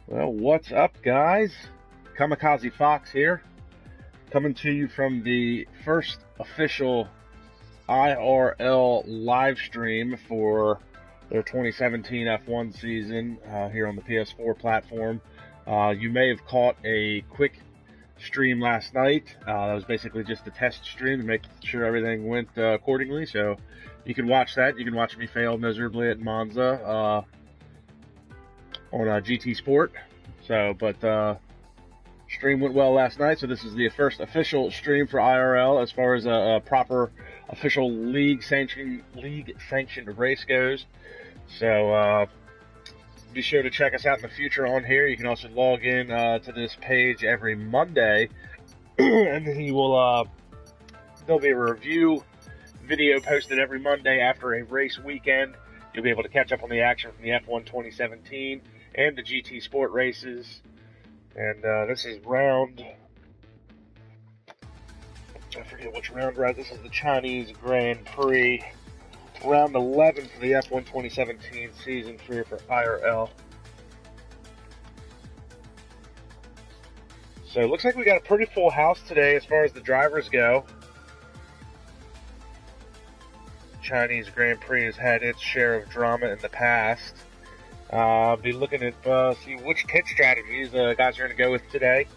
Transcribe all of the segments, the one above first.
Well, what's up, guys? KAMIKAZE-FOX here, coming to you from the first official IRL live stream for their 2017 F1 season here on the PS4 platform. You may have caught a quick stream last night. That was basically just a test stream to make sure everything went accordingly. So you can watch that. You can watch me fail miserably at Monza on GT Sport. So, but stream went well last night. So this is the first official stream for IRL as far as a proper official league sanctioned race goes. So be sure to check us out in the future on here. You can also log in to this page every Monday, and then there'll be a review video posted every Monday after a race weekend. You'll be able to catch up on the action from the F1 2017 and the GT Sport races. And this is round, I forget which round, right? This is the Chinese Grand Prix, round 11 for the F1 2017 season for IRL. So it looks like we got a pretty full house today as far as the drivers go. Chinese Grand Prix has had its share of drama in the past. Be looking at see which pit strategies the guys are going to go with today.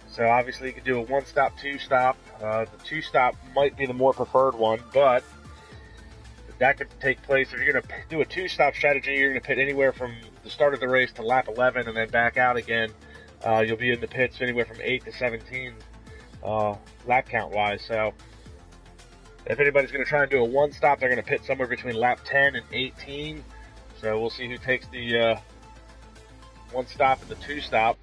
So obviously you can do a one-stop, two-stop. The two-stop might be the more preferred one, but that could take place. If you're going to do a two-stop strategy, you're going to pit anywhere from the start of the race to lap 11 and then back out again. You'll be in the pits anywhere from 8 to 17 lap count-wise. So if anybody's going to try and do a one-stop, they're going to pit somewhere between lap 10 and 18. So we'll see who takes the one-stop and the two-stop.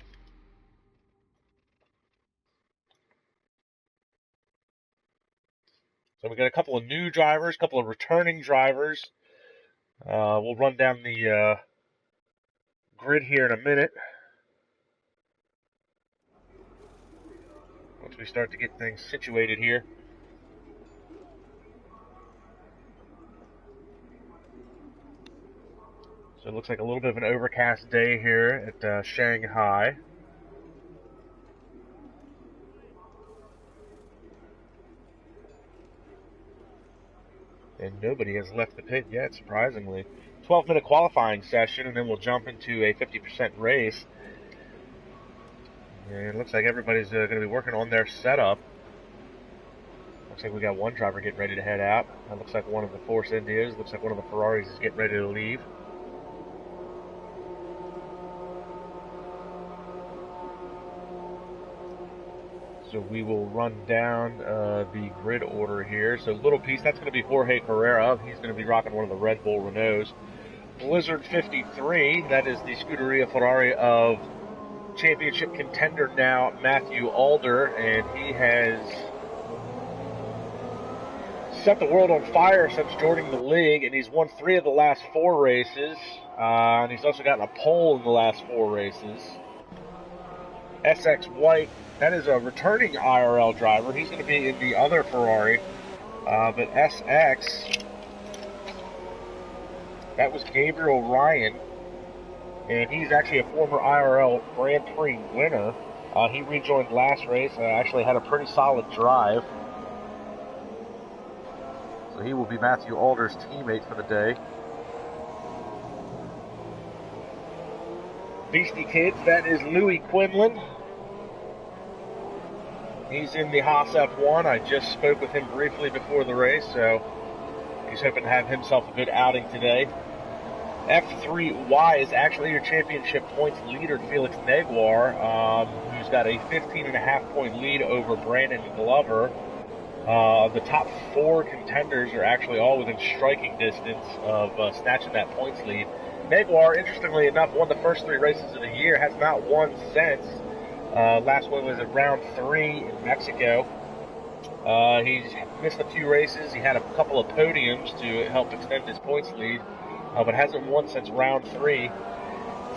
So we got a couple of new drivers, a couple of returning drivers. We'll run down the grid here in a minute, once we start to get things situated here. So it looks like a little bit of an overcast day here at Shanghai. And nobody has left the pit yet, surprisingly. 12-minute qualifying session, and then we'll jump into a 50% race. And it looks like everybody's going to be working on their setup. Looks like we got one driver getting ready to head out. That looks like one of the Force Indias. Looks like one of the Ferraris is getting ready to leave. So we will run down the grid order here. So little piece, that's going to be Jorge Carrera. He's going to be rocking one of the Red Bull Renaults. Blizzard 53, that is the Scuderia Ferrari of championship contender now, Matthew Alder. And he has set the world on fire since joining the league. And he's won 3 of the last 4 races. And he's also gotten a pole in the last 4 races. SX White, that is a returning IRL driver. He's going to be in the other Ferrari. But SX, that was Gabriel Ryan. And he's actually a former IRL Grand Prix winner. He rejoined last race. Actually had a pretty solid drive. So he will be Matthew Alder's teammate for the day. Beastie Kids, that is Louis Quinlan. He's in the Haas F1. I just spoke with him briefly before the race, so he's hoping to have himself a good outing today. F3Y is actually your championship points leader, Felix Neguar, who's got a 15.5-point lead over Brandon Glover. The top 4 contenders are actually all within striking distance of snatching that points lead. Neguar, interestingly enough, won the first 3 races of the year, has not won since. Last one was at round 3 in Mexico. He's missed a few races. He had a couple of podiums to help extend his points lead, but hasn't won since round 3.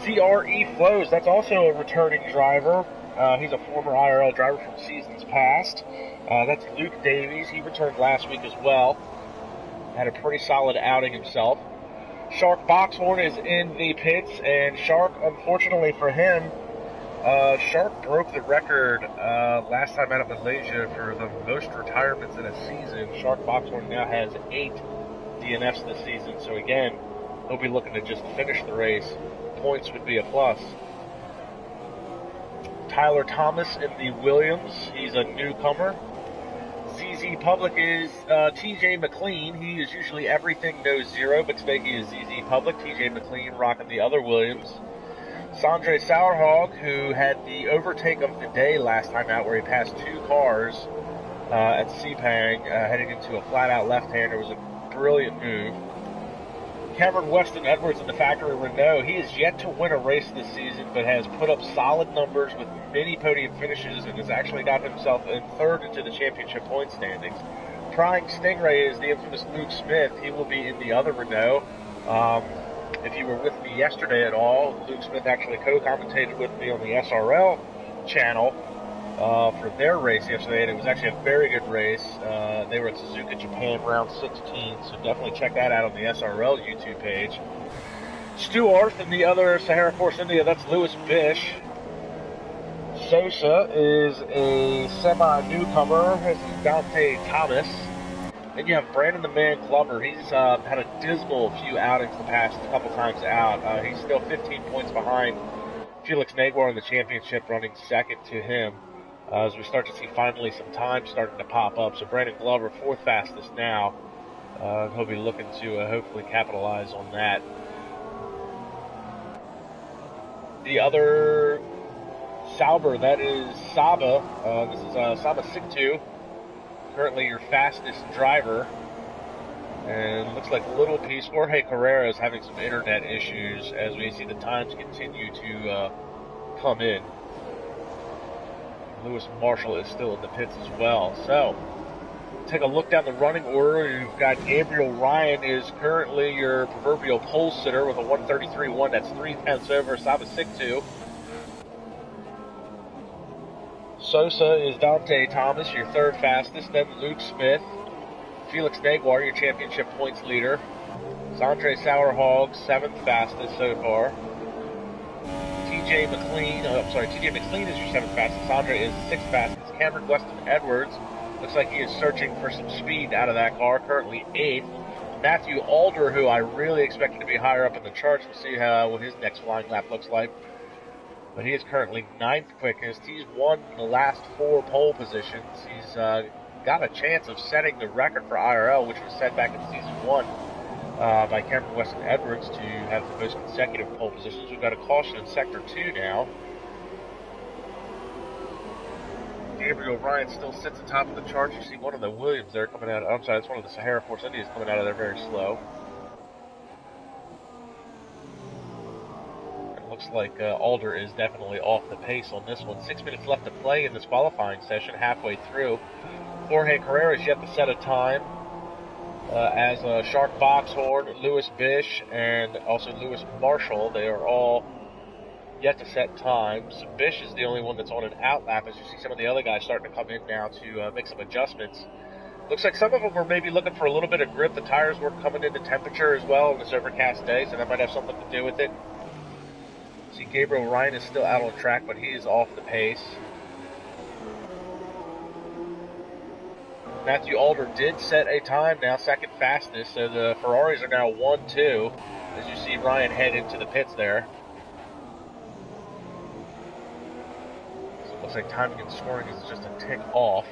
CRE Flows, that's also a returning driver. He's a former IRL driver from seasons past. That's Luke Davies. He returned last week as well. Had a pretty solid outing himself. Shark Boxhorn is in the pits, and Shark, unfortunately for him, Shark broke the record last time out of Malaysia for the most retirements in a season. Shark Boxhorn now has 8 DNFs this season, so again, he'll be looking to just finish the race. Points would be a plus. Tyler Thomas in the Williams, he's a newcomer. ZZ Public is TJ McLean. He is usually everything no zero, but today he is ZZ Public. TJ McLean rocking the other Williams. Sandre Sauerhog, who had the overtake of the day last time out, where he passed 2 cars at Sepang, heading into a flat-out left-hander. It was a brilliant move. Cameron Weston Edwards in the factory Renault. He has yet to win a race this season, but has put up solid numbers with many podium finishes and has actually got himself in 3rd into the championship point standings. Prying Stingray is the infamous Luke Smith. He will be in the other Renault. If you were with me yesterday at all, Luke Smith actually co-commentated with me on the SRL channel for their race yesterday, and it was actually a very good race. They were at Suzuka, Japan, round 16, so definitely check that out on the SRL YouTube page. Stu Arth and the other Sahara Force India, that's Lewis Bish. Sosa is a semi-newcomer. This is Dante Thomas. Then you have Brandon the Man Glover. He's had a dismal few outings the past couple times out. He's still 15 points behind Felix Naguar in the championship, running 2nd to him. As we start to see finally some time starting to pop up. So Brandon Glover, 4th fastest now. He'll be looking to hopefully capitalize on that. The other Sauber, that is Saba. This is Saba Siktu, currently your fastest driver. And looks like little piece. Jorge Carrera is having some internet issues as we see the times continue to come in. Lewis Marshall is still in the pits as well. So, take a look down the running order. You've got Gabriel Ryan is currently your proverbial pole sitter with a 133.1. That's 3 tenths over Saba Siktu. Sosa is Dante Thomas, your 3rd fastest. Then Luke Smith. Felix Naguar, your championship points leader. Sandre Sauerhog, 7th fastest so far. TJ McLean is your 7th fastest. Sandre is 6th fastest. Cameron Weston Edwards looks like he is searching for some speed out of that car, currently 8th. Matthew Alder, who I really expected to be higher up in the charts. We'll see what his next flying lap looks like. But he is currently 9th quickest. He's won the last 4 pole positions. He's got a chance of setting the record for IRL, which was set back in season 1 by Cameron Weston Edwards to have the most consecutive pole positions. We've got a caution in Sector 2 now. Gabriel Ryan still sits atop of the charts. You see one of the Williams there coming out. I'm sorry, that's one of the Sahara Force Indias coming out of there very slow. It looks like Alder is definitely off the pace on this one. 6 minutes left to play in this qualifying session, halfway through. Jorge Carrera is yet to set a time. As Shark Boxhorn, Lewis Bish, and also Lewis Marshall, they are all yet to set times. Bish is the only one that's on an outlap, as you see some of the other guys starting to come in now to make some adjustments. Looks like some of them were maybe looking for a little bit of grip. The tires were coming into temperature as well on this overcast day, so that might have something to do with it. See, Gabriel Ryan is still out on track, but he is off the pace. Matthew Alder did set a time now, 2nd fastest, so the Ferraris are now 1-2, as you see Ryan head into the pits there. So it looks like timing and scoring is just a tick off.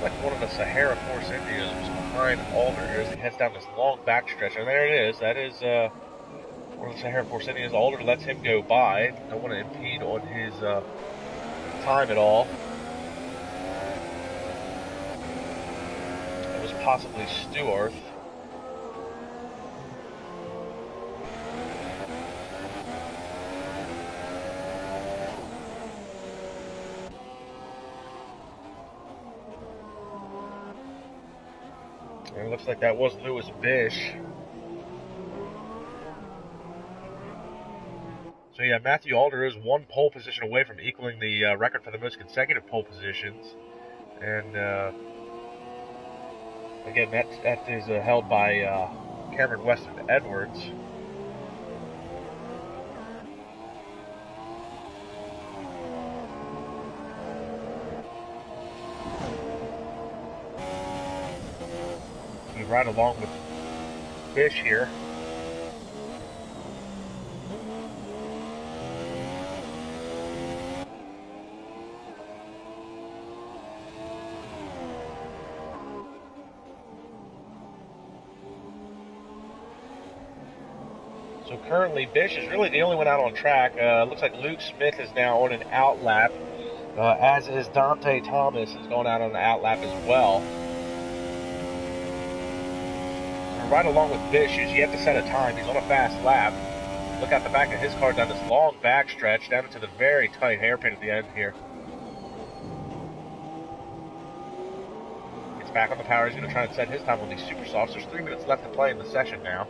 Like one of the Sahara Force Indias was behind Alder as he heads down this long backstretch. And there it is. That is one of the Sahara Force Indias. Alder lets him go by. Don't want to impede on his time at all. It was possibly Stewart. And it looks like that was Lewis Bish. So yeah, Matthew Alder is one pole position away from equaling the record for the most consecutive pole positions. And again, that is held by Cameron Weston Edwards. We ride along with Bish here. So currently, Bish is really the only one out on track. Looks like Luke Smith is now on an out lap, as is Dante Thomas is going out on an out lap as well. So right along with Bish, he's yet to set a time. He's on a fast lap. Look out the back of his car down this long back stretch, down into the very tight hairpin at the end here. Gets back on the power. He's going to try and set his time on these super softs. There's 3 minutes left to play in the session now.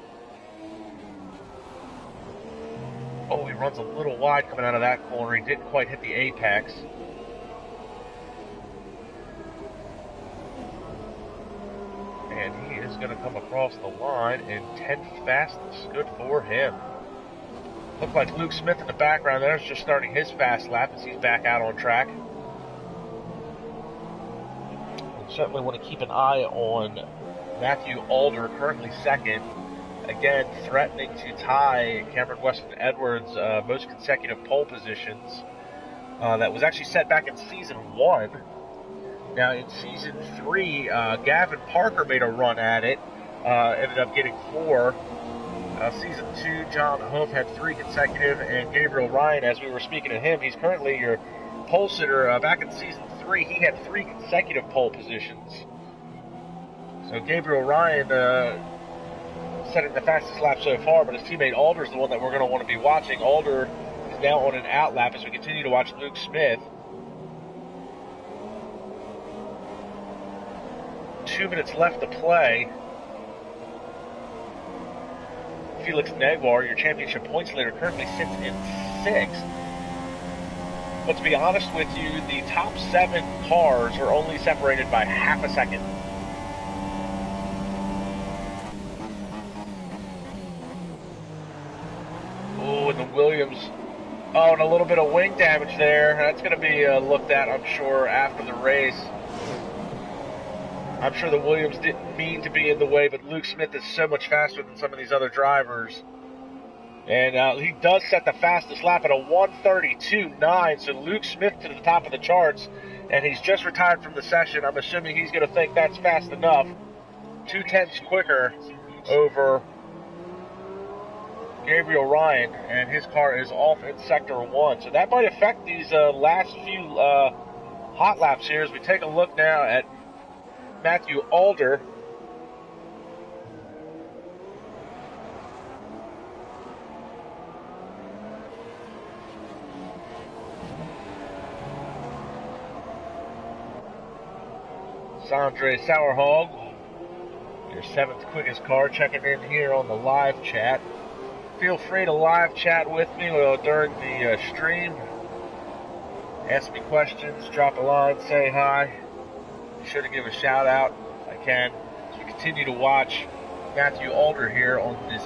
Oh, he runs a little wide coming out of that corner. He didn't quite hit the apex. And he is going to come across the line in 10th fastest. Good for him. Looked like Luke Smith in the background there is just starting his fast lap as he's back out on track. We certainly want to keep an eye on Matthew Alder, currently second. Again, threatening to tie Cameron Weston Edwards' most consecutive pole positions. That was actually set back in Season 1. Now, in Season 3, Gavin Parker made a run at it, ended up getting 4. Season 2, John Hoof had 3 consecutive, and Gabriel Ryan, as we were speaking to him, he's currently your pole sitter. Back in Season 3, he had 3 consecutive pole positions. So Gabriel Ryan setting the fastest lap so far, but his teammate Alder is the one that we're going to want to be watching. Alder is now on an out lap as we continue to watch Luke Smith. 2 minutes left to play. Felix Neguar, your championship points leader, currently sits in 6th. But to be honest with you, the top 7 cars are only separated by half a second. Oh, and the Williams. Oh, and a little bit of wing damage there. That's going to be looked at, I'm sure, after the race. I'm sure the Williams didn't mean to be in the way, but Luke Smith is so much faster than some of these other drivers. And he does set the fastest lap at a 1:32.9, so Luke Smith to the top of the charts, and he's just retired from the session. I'm assuming he's going to think that's fast enough. 2/10 quicker over Gabriel Ryan, and his car is off in Sector 1. So that might affect these last few hot laps here as we take a look now at Matthew Alder. Sandre Sauerhog, your 7th quickest car, checking in here on the live chat. Feel free to live chat with me during the stream. Ask me questions, drop a line, say hi. Be sure to give a shout out if I can. As we continue to watch Matthew Alder here on this,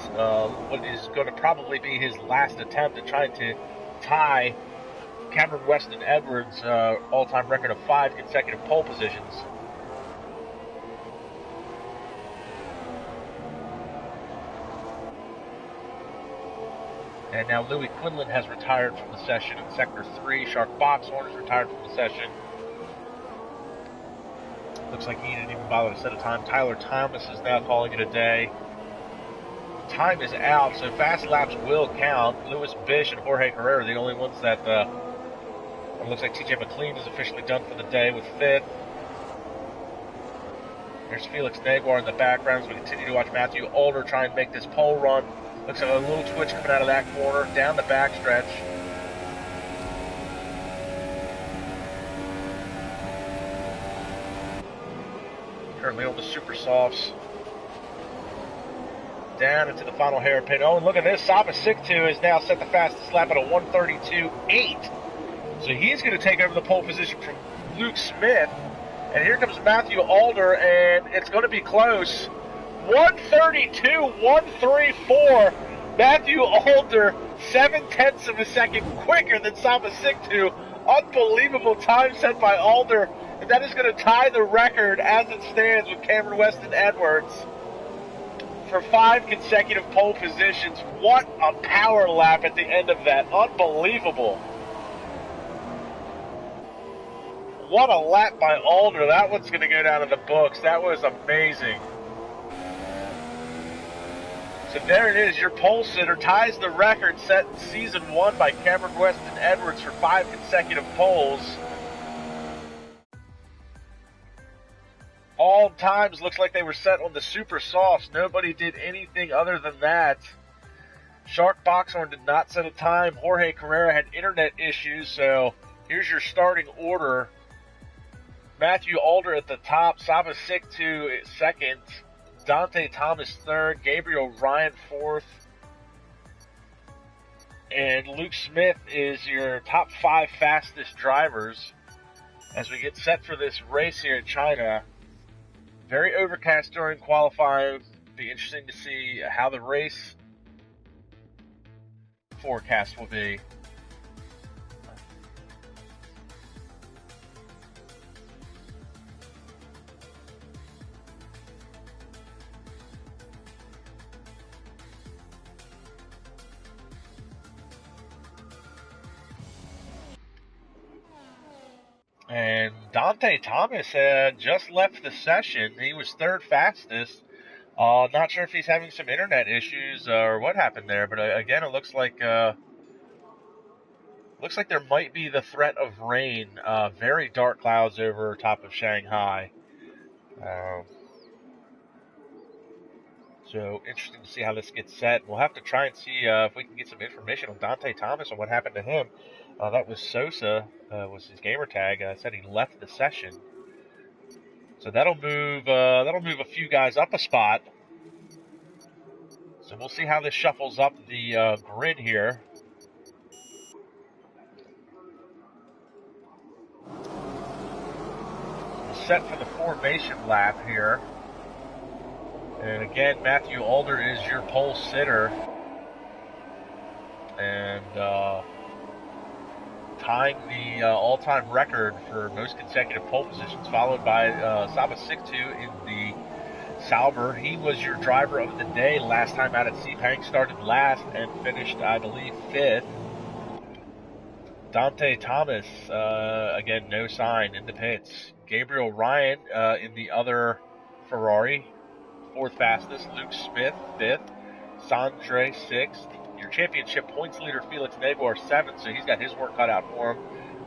what is going to probably be his last attempt at trying to tie Cameron Weston Edwards' all-time record of 5 consecutive pole positions. And now Louis Quinlan has retired from the session in Sector 3. Shark Boxhorn has retired from the session. Looks like he didn't even bother to set a time. Tyler Thomas is now calling it a day. Time is out, so fast laps will count. Lewis Bish and Jorge Carrera are the only ones that... it looks like TJ McLean is officially done for the day with 5th. There's Felix Neguar in the background as we continue to watch Matthew Alder try and make this pole run. Looks like a little twitch coming out of that corner, down the backstretch. Currently on the super softs. down into the final hairpin. Oh, and look at this. Saba Siktu is now set the fastest lap at a 1:32.8. So he's going to take over the pole position from Luke Smith. And here comes Matthew Alder, and it's going to be close. 1:32.134. Matthew Alder, 0.7 of a second quicker than Saba Siktu. Unbelievable time set by Alder. And that is going to tie the record as it stands with Cameron Weston Edwards for 5 consecutive pole positions. What a power lap at the end of that. Unbelievable. What a lap by Alder. That one's going to go down in the books. That was amazing. So there it is. Your pole sitter ties the record set in Season 1 by Cameron Weston Edwards for 5 consecutive poles. All times looks like they were set on the super softs. Nobody did anything other than that. Shark Boxhorn did not set a time. Jorge Carrera had internet issues, so here's your starting order. Matthew Alder at the top, Saba Siktu second, Dante Thomas third, Gabriel Ryan fourth, and Luke Smith is your top 5 fastest drivers as we get set for this race here in China. Very overcast during qualifying. Be interesting to see how the race forecast will be. And Dante Thomas just left the session. He was 3rd fastest. Not sure if he's having some internet issues or what happened there, but again, it looks like there might be the threat of rain. Very dark clouds over top of Shanghai. So interesting to see how this gets set. We'll have to try and see if we can get some information on Dante Thomas and what happened to him. That was Sosa, was his gamer tag. Said he left the session. So that'll move a few guys up a spot. So we'll see how this shuffles up the grid here. We're set for the formation lap here. And again, Matthew Alder is your pole sitter. And tying the all-time record for most consecutive pole positions, followed by Saba Siktu in the Sauber. He was your driver of the day last time out at Sepang, started last and finished, I believe, 5th. Dante Thomas, again, no sign in the pits. Gabriel Ryan in the other Ferrari, 4th fastest. Luke Smith, 5th. Sandre, 6th. Your championship points leader, Felix Naguar, 7th, so he's got his work cut out for him.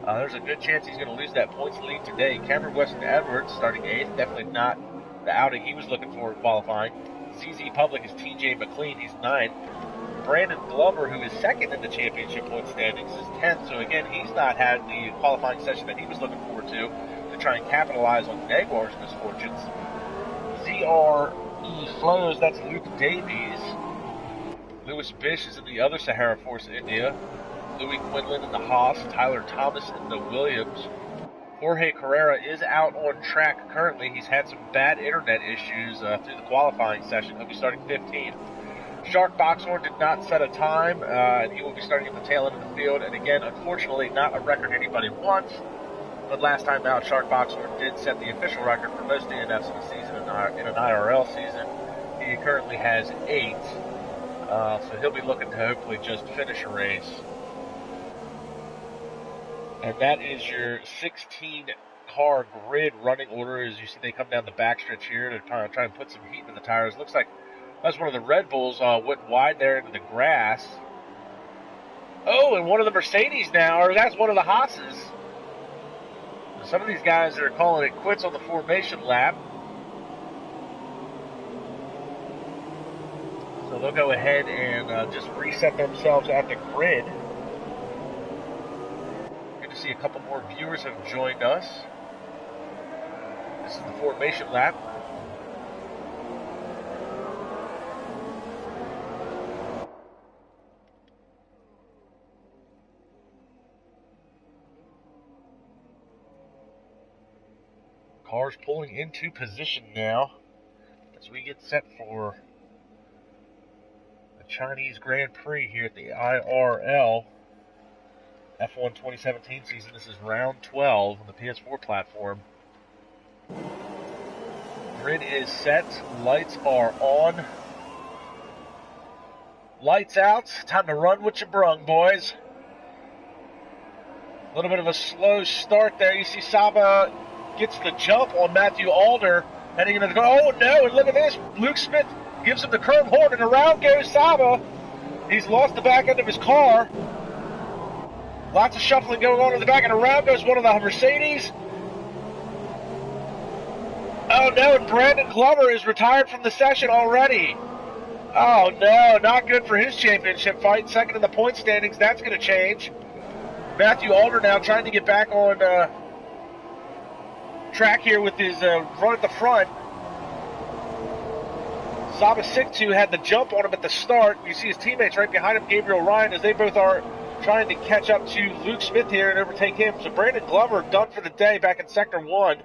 There's a good chance he's going to lose that points lead today. Cameron Weston Edwards starting 8th, definitely not the outing he was looking for in qualifying. ZZ Public is TJ McLean, he's 9th. Brandon Glover, who is 2nd in the championship point standings, is 10th, so again, he's not had the qualifying session that he was looking forward to try and capitalize on Naguar's misfortunes. ZRE Flows, that's Luke Davies. Lewis Bish is in the other Sahara Force India. Louis Quinlan in the Haas. Tyler Thomas in the Williams. Jorge Carrera is out on track currently. He's had some bad internet issues through the qualifying session. He'll be starting 15th. Shark Boxhorn did not set a time, and he will be starting at the tail end of the field. And again, unfortunately, not a record anybody wants. But last time out, Shark Boxhorn did set the official record for most DNFs in the season in an IRL season. He currently has 8. So he'll be looking to hopefully just finish a race. And that is your 16-car grid running order. As you see, they come down the backstretch here to try and put some heat in the tires. Looks like that's one of the Red Bulls went wide there into the grass. Oh, and one of the Mercedes now, or that's one of the Haas's. So some of these guys are calling it quits on the formation lap. So they'll go ahead and just reset themselves at the grid. Good to see a couple more viewers have joined us. This is the formation lap. Cars pulling into position now as we get set for the Chinese Grand Prix here at the IRL F1 2017 season. This is round 12 on the PS4 platform. Grid is set. Lights are on. Lights out. Time to run what you brung, boys. A little bit of a slow start there. You see Saba gets the jump on Matthew Alder, heading into the car. Oh no, and look at this. Luke Smith gives him the chrome horn, and around goes Saba. He's lost the back end of his car. Lots of shuffling going on in the back, and around goes one of the Mercedes. Oh no, and Brandon Glover is retired from the session already. Oh no, not good for his championship fight. Second in the point standings, that's going to change. Matthew Alder now trying to get back on track here with his run at the front. Saba Siktu had the jump on him at the start. You see his teammates right behind him, Gabriel Ryan, as they both are trying to catch up to Luke Smith here and overtake him. So Brandon Glover done for the day back in Sector 1.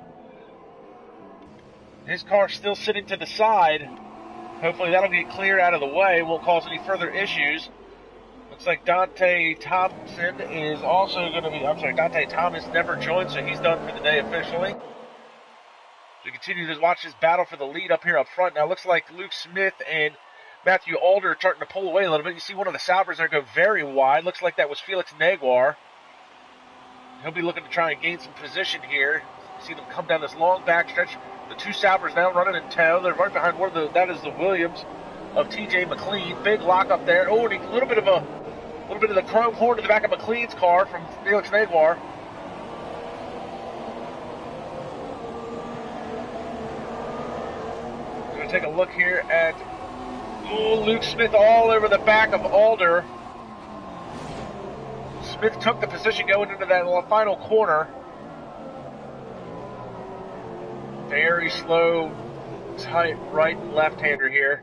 His car still sitting to the side. Hopefully that'll get cleared out of the way. Won't cause any further issues. Looks like Dante Thompson is also going to be... I'm sorry, Dante Thomas never joined, so he's done for the day officially. We continue to watch this battle for the lead up here up front. Now it looks like Luke Smith and Matthew Alder are starting to pull away a little bit. You see one of the Saubers there go very wide. Looks like that was Felix Naguar. He'll be looking to try and gain some position here. You see them come down this long backstretch. The two Saubers now running in tow. They're right behind one of the... That is the Williams of TJ McLean. Big lock up there. Oh, and a little bit of the chrome horn to the back of McLean's car from Felix Naguar. We're going to take a look here at Luke Smith all over the back of Alder. Smith took the position going into that final corner. Very slow, tight right and left-hander here.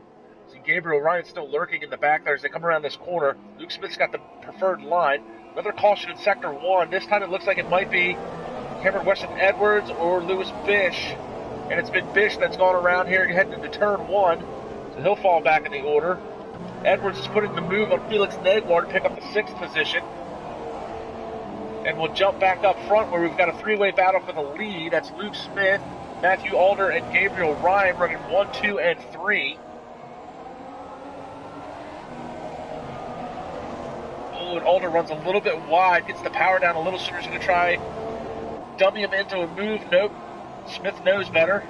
See Gabriel Ryan still lurking in the back there as they come around this corner. Luke Smith's got the preferred line. Another caution in Sector 1. This time it looks like it might be Cameron Weston Edwards or Lewis Bish. And it's been Bish that's gone around here heading into Turn 1. So he'll fall back in the order. Edwards is putting the move on Felix Naguar to pick up the 6th position. And we'll jump back up front where we've got a three-way battle for the lead. That's Luke Smith, Matthew Alder, and Gabriel Ryan running 1, 2, and 3. Oh, and Alder runs a little bit wide, gets the power down a little sooner. He's going to try dummy him into a move. Nope. Smith knows better.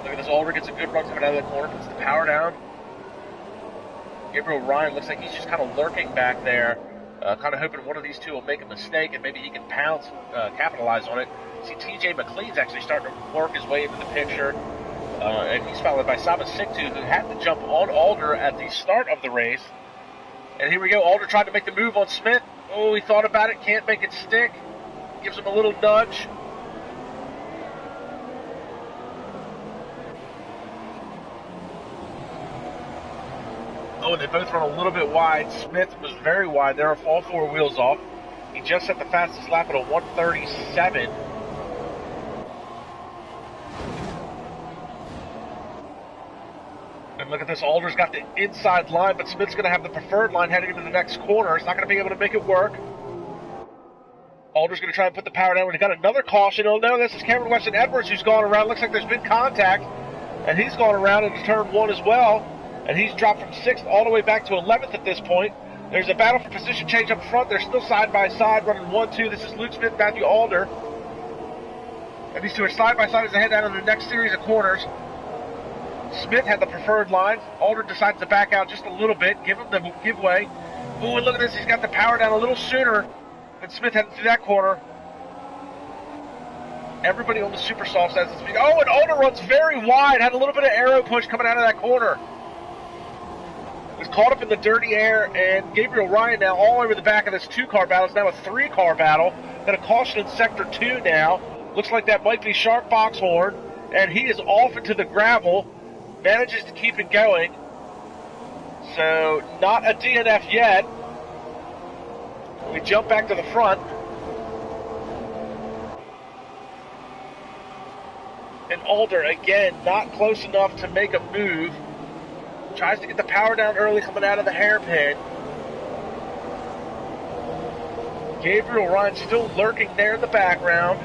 Look at this. Alder gets a good run coming out of the corner, puts the power down. Gabriel Ryan looks like he's just kind of lurking back there, kind of hoping one of these two will make a mistake and maybe he can pounce, capitalize on it. See, TJ McLean's actually starting to work his way into the picture, and he's followed by Saba Siktu, who had to jump on Alder at the start of the race. And here we go. Alder tried to make the move on Smith. Oh, he thought about it, can't make it stick. Gives him a little nudge. Oh, and they both run a little bit wide. Smith was very wide there, all 4 wheels off. He just set the fastest lap at a 1:37. And look at this, Alder's got the inside line, but Smith's going to have the preferred line heading into the next corner. He's not going to be able to make it work. Alder's going to try and put the power down. We've got another caution. Oh no, this is Cameron Weston Edwards who's gone around. Looks like there's been contact, and he's gone around into Turn 1 as well. And he's dropped from 6th all the way back to 11th at this point. There's a battle for position change up front. They're still side by side, running 1, 2. This is Luke Smith, Matthew Alder. And these two are side by side as they head down in the next series of corners. Smith had the preferred line. Alder decides to back out just a little bit, give him the giveaway. Ooh, and look at this. He's got the power down a little sooner than Smith heading through that corner. Everybody on the super soft has this speed. Oh, and Alder runs very wide. Had a little bit of aero push coming out of that corner. Was caught up in the dirty air, and Gabriel Ryan now all over the back of this 2-car battle. It's now a 3-car battle. Got a caution in Sector 2 now. Looks like that might be Shark Boxhorn, and he is off into the gravel. Manages to keep it going. So, not a DNF yet. We jump back to the front. Alder, again, not close enough to make a move. Tries to get the power down early coming out of the hairpin. Gabriel Ryan still lurking there in the background.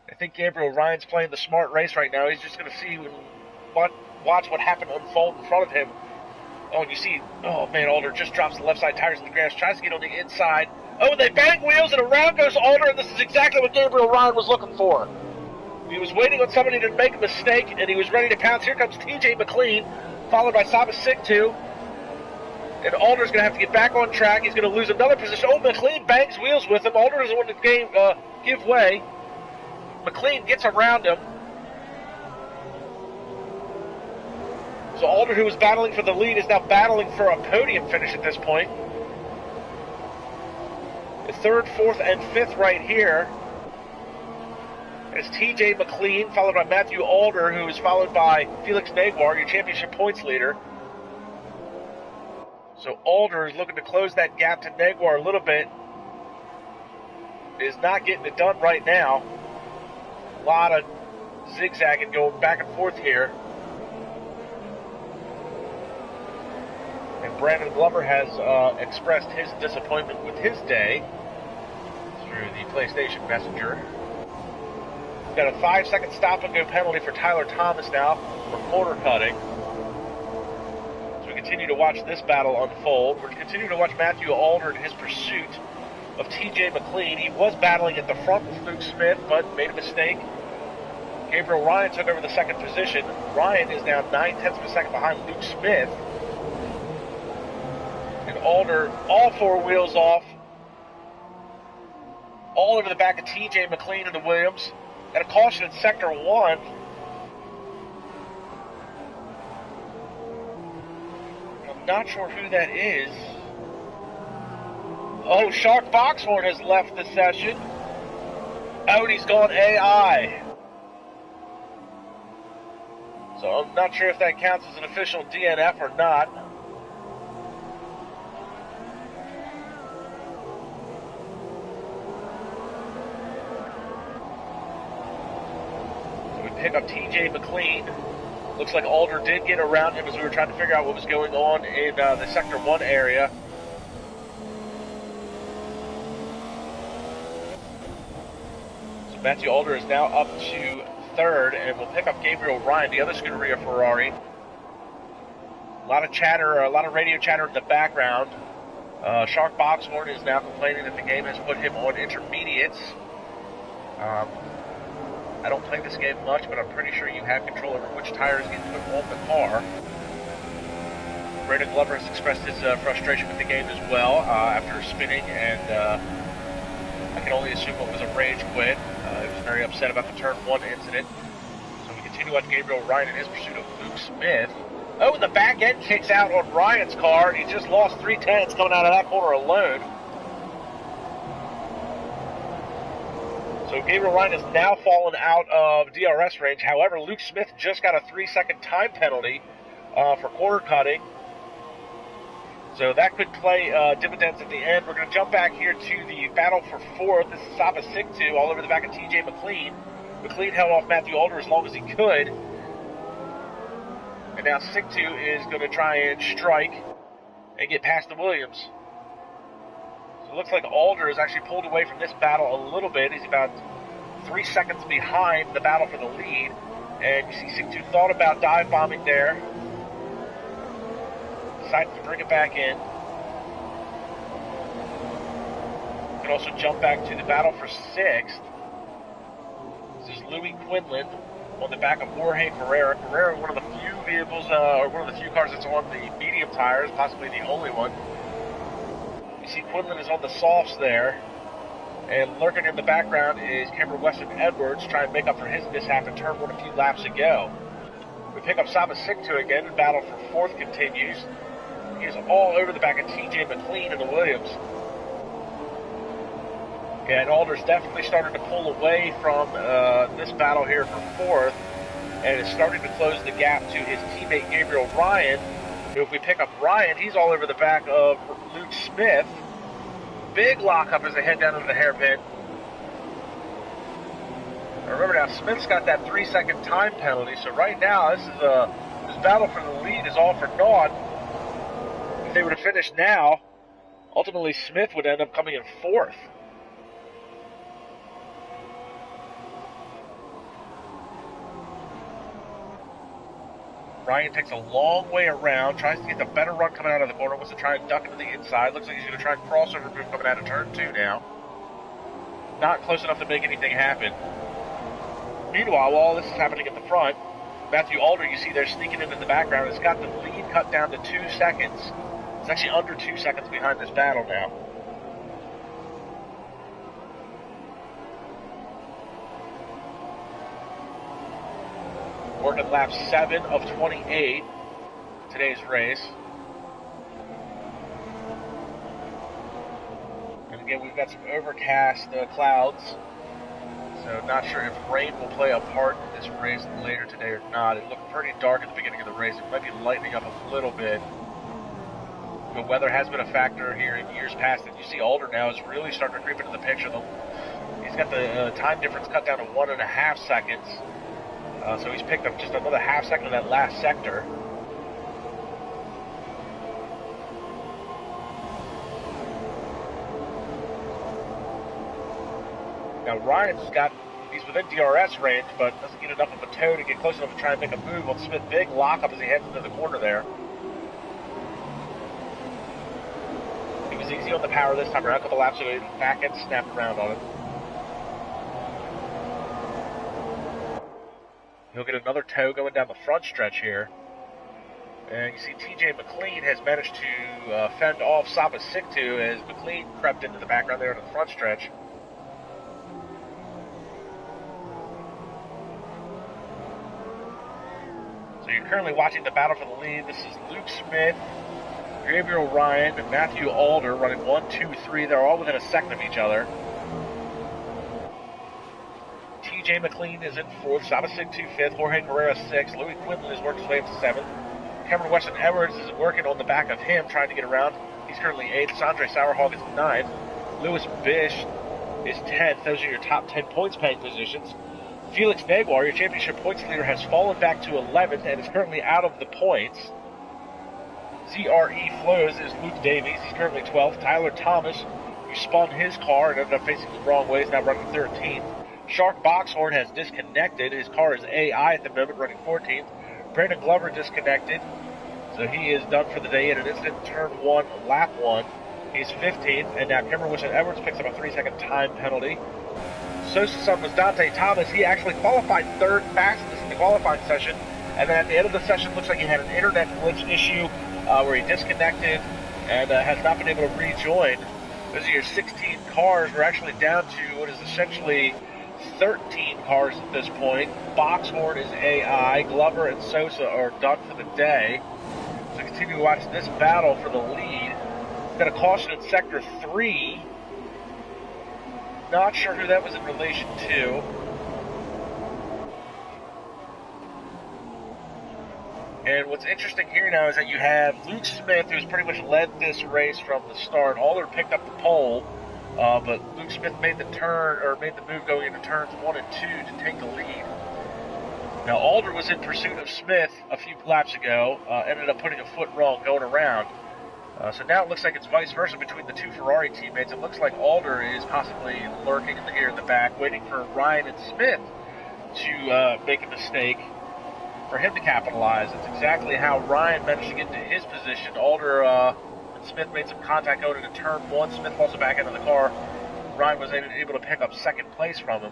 I think Gabriel Ryan's playing the smart race right now. He's just going to see watch what happened unfold in front of him. Oh, and you see, oh man, Alder just drops the left side tires in the grass, tries to get on the inside. Oh, they bang wheels and around goes Alder, and this is exactly what Gabriel Ryan was looking for. He was waiting on somebody to make a mistake, and he was ready to pounce. Here comes TJ McLean, followed by Saba Siktu. And Alder's going to have to get back on track. He's going to lose another position. Oh, McLean bangs wheels with him. Alder doesn't want to give way. McLean gets around him. So Alder, who was battling for the lead, is now battling for a podium finish at this point. The third, fourth, and fifth right here is TJ McLean, followed by Matthew Alder, who is followed by Felix Naguar, your championship points leader. So Alder is looking to close that gap to Naguar a little bit. Is not getting it done right now. A lot of zigzagging going back and forth here. And Brandon Glover has expressed his disappointment with his day through the PlayStation Messenger. We've got a 5-second stop and go penalty for Tyler Thomas now for corner cutting. Continue to watch this battle unfold. We're continuing to watch Matthew Alder in his pursuit of TJ McLean. He was battling at the front with Luke Smith, but made a mistake. Gabriel Ryan took over the second position. Ryan is now 9/10 of a second behind Luke Smith. And Alder, all four wheels off, all over the back of TJ McLean and the Williams. At a caution in Sector 1. Not sure who that is. Oh, Shark Boxhorn has left the session. Oh, and he's gone AI. So I'm not sure if that counts as an official DNF or not. So we pick up TJ McLean. Looks like Alder did get around him as we were trying to figure out what was going on in the Sector 1 area. So Matthew Alder is now up to third, and we'll pick up Gabriel Ryan, the other Scuderia Ferrari. A lot of chatter, a lot of radio chatter in the background. Shark Boxhorn is now complaining that the game has put him on intermediates. I don't play this game much, but I'm pretty sure you have control over which tires get put on the car. Brandon Glover has expressed his frustration with the game as well after spinning, and I can only assume it was a rage quit. He was very upset about the Turn 1 incident. So we continue to watch Gabriel Ryan in his pursuit of Luke Smith. Oh, and the back end kicks out on Ryan's car, and he just lost 3/10 coming out of that corner alone. So Gabriel Ryan has now fallen out of DRS range. However, Luke Smith just got a 3-second time penalty for corner cutting. So that could play dividends at the end. We're going to jump back here to the battle for fourth. This is Saba Siktu all over the back of TJ McLean. McLean held off Matthew Alder as long as he could. And now Siktu is going to try and strike and get past the Williams. It looks like Alder has actually pulled away from this battle a little bit. He's about 3 seconds behind the battle for the lead. And you see Siktu thought about dive bombing there. Decided to bring it back in. You can also jump back to the battle for sixth. This is Louis Quinlan on the back of Jorge Carrera. Carrera, one of the few vehicles, or one of the few cars that's on the medium tires, possibly the only one. See, Quinlan is on the softs there, and lurking in the background is Cameron Weston Edwards trying to make up for his mishap in Turn 1 a few laps ago. We pick up Saba Siktu again, and battle for fourth continues. He is all over the back of TJ McLean and the Williams. Yeah, and Alder's definitely started to pull away from this battle here for fourth, and is starting to close the gap to his teammate Gabriel Ryan. If we pick up Ryan, he's all over the back of Luke Smith. Big lockup as they head down into the hairpin. Remember now, Smith's got that 3-second time penalty, so right now this battle for the lead is all for naught. If they were to finish now, ultimately Smith would end up coming in 4th. Ryan takes a long way around, tries to get the better run coming out of the corner, wants to try and duck into the inside. Looks like he's going to try and crossover move coming out of turn 2 now. Not close enough to make anything happen. Meanwhile, while all this is happening at the front, Matthew Alder, you see there sneaking in the background, has got the lead cut down to 2 seconds. It's actually under 2 seconds behind this battle now. Working lap 7 of 28, today's race. And again, we've got some overcast clouds, so not sure if rain will play a part in this race later today or not. It looked pretty dark at the beginning of the race. It might be lightening up a little bit. The weather has been a factor here in years past, and you see Alder now is really starting to creep into the picture. He's got the time difference cut down to 1.5 seconds. So he's picked up just another half second in that last sector. Now he's within DRS range, but doesn't get enough of a toe to get close enough to try and make a move on Smith. Big lock up as he heads into the corner there. He was easy on the power this time around. A couple laps ago, back end snapped around on it. He'll get another toe going down the front stretch here. And you see TJ McLean has managed to fend off Saba Siktu as McLean crept into the background there in the front stretch. So you're currently watching the battle for the lead. This is Luke Smith, Gabriel Ryan, and Matthew Alder running 1, 2, 3. They're all within a second of each other. TJ McLean is in 4th, Saba Siktu 5th, Jorge Carrera 6th, Louis Quinlan has worked his way up to 7th. Cameron Weston Edwards is working on the back of him, trying to get around. He's currently 8th. Sandre Sauerhog is 9th. Lewis Bish is 10th. Those are your top 10 points paying positions. Felix Naguar, your championship points leader, has fallen back to 11th and is currently out of the points. ZRE Flows is Luke Davies. He's currently 12th. Tyler Thomas, who spun his car and ended up facing the wrong way, is now running 13th. Shark Boxhorn has disconnected. His car is AI at the moment, running 14th. Brandon Glover disconnected, so he is done for the day in an instant turn 1, lap 1. He's 15th, and now Cameron Weston Edwards picks up a 3-second time penalty. Sosa's son was Dante Thomas. He actually qualified 3rd fastest in the qualifying session, and then at the end of the session, looks like he had an internet glitch issue where he disconnected and has not been able to rejoin. Those are your 16 cars. We're actually down to what is essentially 13 cars at this point. Boxhorn is AI. Glover and Sosa are done for the day. So continue to watch this battle for the lead. Got a caution in sector 3. Not sure who that was in relation to. And what's interesting here now is that you have Luke Smith, who's pretty much led this race from the start. Alder picked up the pole. But Luke Smith made the move going into turns 1 and 2 to take the lead. Now Alder was in pursuit of Smith a few laps ago, ended up putting a foot wrong going around. So now it looks like it's vice versa between the two Ferrari teammates. It looks like Alder is possibly lurking here in the back, waiting for Ryan and Smith to make a mistake for him to capitalize. It's exactly how Ryan managed to get into his position. Alder Smith made some contact going into turn 1. Smith also back into the car. Ryan was able to pick up 2nd place from him.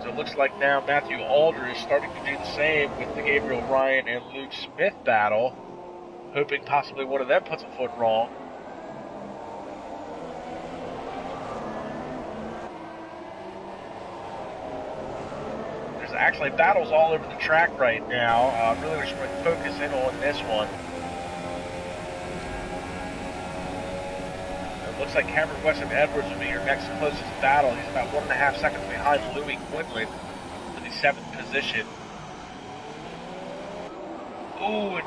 So it looks like now Matthew Alder is starting to do the same with the Gabriel Ryan and Luke Smith battle, hoping possibly one of them puts a foot wrong. Actually battles all over the track right now. Really wish we would focus in on this one. It looks like Cameron Weston Edwards will be your next closest battle. He's about 1.5 seconds behind Louis Quinlan for the 7th position. Ooh,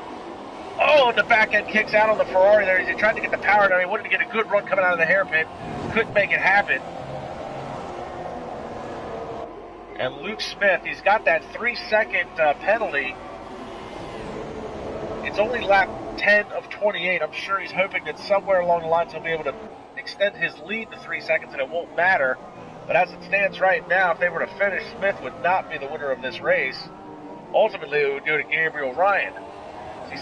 and the back end kicks out on the Ferrari there. He's trying to get the power down. He wanted to get a good run coming out of the hairpin. couldn't make it happen. And Luke Smith, he's got that 3-second penalty. It's only lap 10 of 28. I'm sure he's hoping that somewhere along the lines he'll be able to extend his lead to 3 seconds and it won't matter. But as it stands right now, if they were to finish, Smith would not be the winner of this race. Ultimately, it would go to Gabriel Ryan.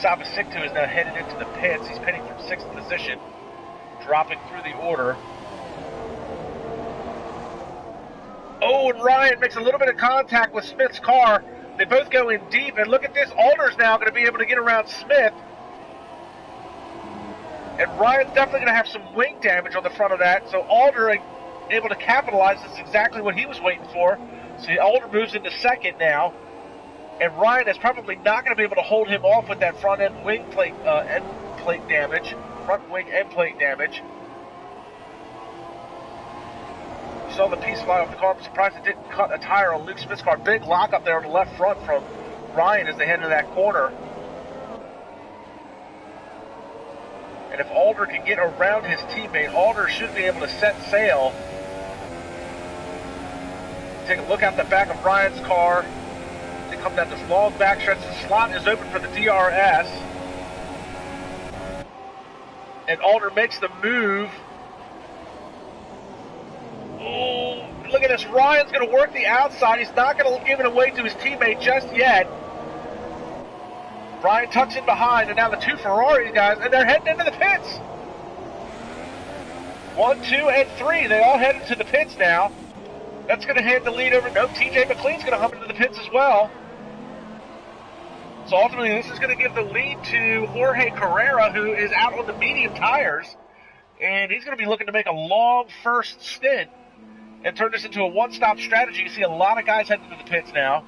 Saba Siktu is now headed into the pits. He's pitting from 6th position, dropping through the order. Oh, and Ryan makes a little bit of contact with Smith's car. They both go in deep, and look at this. Alder's now going to be able to get around Smith. And Ryan's definitely going to have some wing damage on the front of that, so Alder able to capitalize. That's exactly what he was waiting for. So Alder moves into 2nd now, and Ryan is probably not going to be able to hold him off with that front end wing plate, end plate damage, front wing end plate damage. You saw the piece fly off the car. I'm surprised it didn't cut a tire on Luke Smith's car. Big lock up there on the left front from Ryan as they head into that corner. And if Alder can get around his teammate, Alder should be able to set sail. Take a look out the back of Ryan's car. They come down this long backstretch. The slot is open for the DRS. And Alder makes the move. Oh, look at this. Ryan's going to work the outside. He's not going to give it away to his teammate just yet. Ryan tucks in behind, and now the 2 Ferraris guys, and they're heading into the pits. 1, 2, and 3. They all headed to the pits now. That's going to hand the lead over. No, TJ McLean's going to hop into the pits as well. So ultimately, this is going to give the lead to Jorge Carrera, who is out on the medium tires. And he's going to be looking to make a long first stint and turn this into a one-stop strategy. You see a lot of guys heading into the pits now.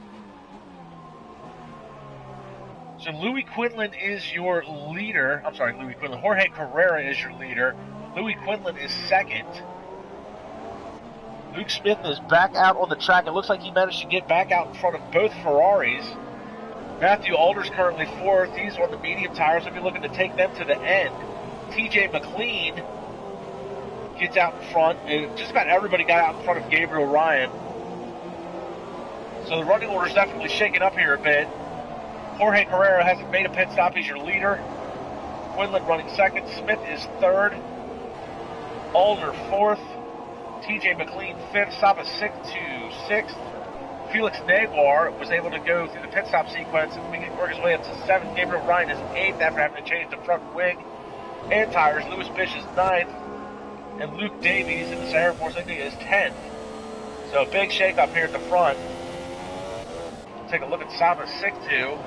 So Louis Quinlan is your leader. I'm sorry, Louis Quinlan. Jorge Carrera is your leader. Louis Quinlan is 2nd. Luke Smith is back out on the track. It looks like he managed to get back out in front of both Ferraris. Matthew Alder's currently 4th. He's on the medium tires. He'll be looking to take them to the end. TJ McLean gets out in front. Just about everybody got out in front of Gabriel Ryan. So the running order's definitely shaken up here a bit. Jorge Carrera hasn't made a pit stop. He's your leader. Quinlan running 2nd. Smith is 3rd. Alder 4th. TJ McLean 5th. Saba Siktu 6th. Felix Naguar was able to go through the pit stop sequence and work his way up to 7th. Gabriel Ryan is 8th after having to change the front wing and tires. Lewis Bish is 9th. And Luke Davies in the Sahara Force India is 10th. So a big shake up here at the front. Take a look at Saba Siktu.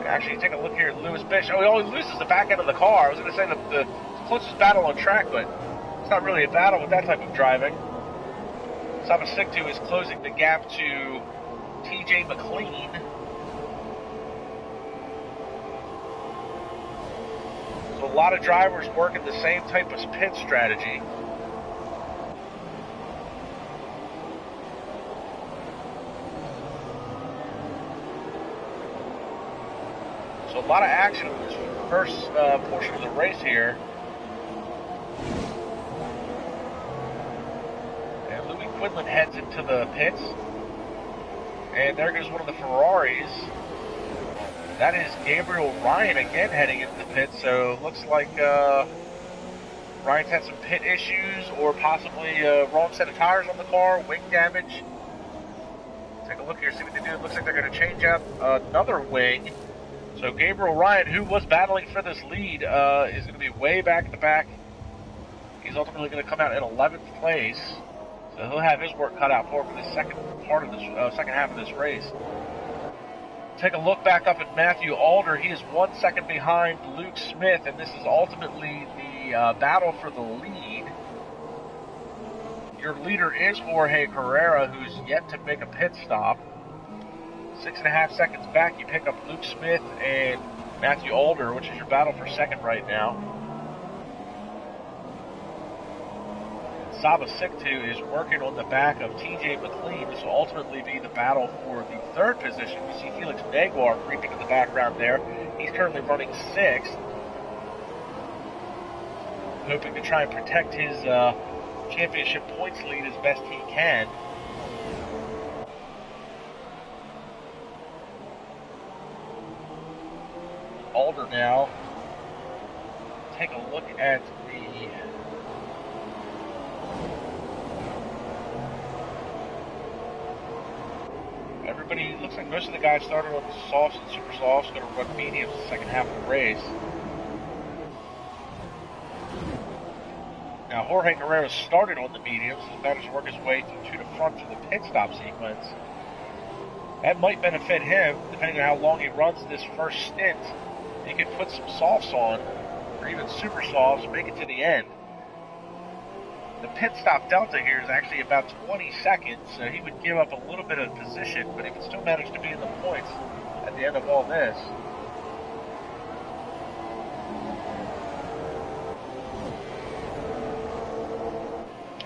Actually, take a look here at Lewis Bish. Oh, he only loses the back end of the car. I was going to say the closest battle on track, but it's not really a battle with that type of driving. Saba Siktu is closing the gap to TJ McLean. So a lot of drivers working the same type of pit strategy. So a lot of action in this first portion of the race here. And Louis Quinlan heads into the pits. And there goes one of the Ferraris. That is Gabriel Ryan again heading into the pits. So looks like Ryan's had some pit issues or possibly a wrong set of tires on the car, wing damage. Take a look here, see what they do. It looks like they're going to change out another wing. So Gabriel Ryan, who was battling for this lead, is going to be way back at the back. He's ultimately going to come out in 11th place. So he'll have his work cut out for the second part of this second half of this race. Take a look back up at Matthew Alder. He is 1 second behind Luke Smith, and this is ultimately the battle for the lead. Your leader is Jorge Carrera, who's yet to make a pit stop. 6.5 seconds back, you pick up Luke Smith and Matthew Alder, which is your battle for second right now. Saba Siktu is working on the back of TJ McLean. This will ultimately be the battle for the 3rd position. You see Felix Naguar creeping in the background there. He's currently running 6th. hoping to try and protect his championship points lead as best he can. Alder now. Take a look at the everybody. Looks like most of the guys started on the softs and super softs, going to run mediums the second half of the race. Now Jorge Carrera started on the mediums, is about to work his way to the front for the pit stop sequence. That might benefit him, depending on how long he runs this first stint. He could put some softs on, or even super softs, make it to the end. The pit stop delta here is actually about 20 seconds, so he would give up a little bit of position, but he would still manage to be in the points at the end of all this.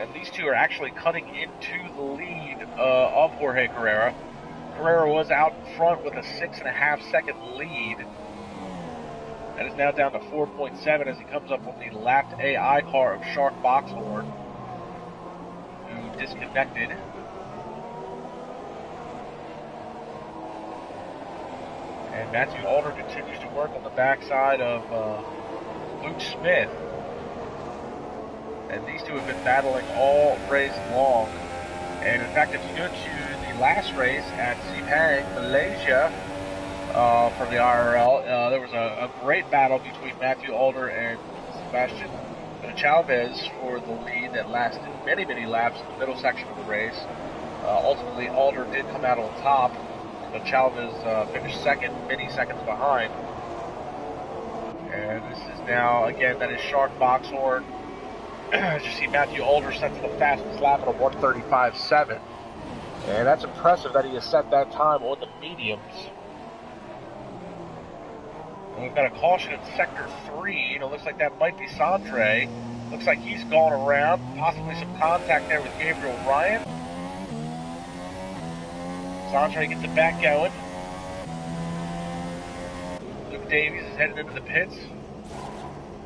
And these two are actually cutting into the lead of Jorge Carrera. Carrera was out in front with a 6.5 second lead. That is now down to 4.7 as he comes up on the lapped AI car of Shark Boxhorn, who disconnected. And Matthew Alder continues to work on the backside of Luke Smith. And these two have been battling all race long. And in fact, if you go to the last race at Sepang, Malaysia, for the IRL, there was a great battle between Matthew Alder and Sebastian Chalvez for the lead that lasted many, many laps in the middle section of the race. Ultimately, Alder did come out on top, but Chalvez finished second, many seconds behind. And this is now, again, that is Shark Boxhorn. As you see, Matthew Alder sets the fastest lap at a 1:35.7. And that's impressive that he has set that time on the mediums. And we've got a caution in sector 3. It looks like that might be Sandre. Looks like he's gone around. Possibly some contact there with Gabriel Ryan. Sandre gets it back going. Luke Davies is headed into the pits.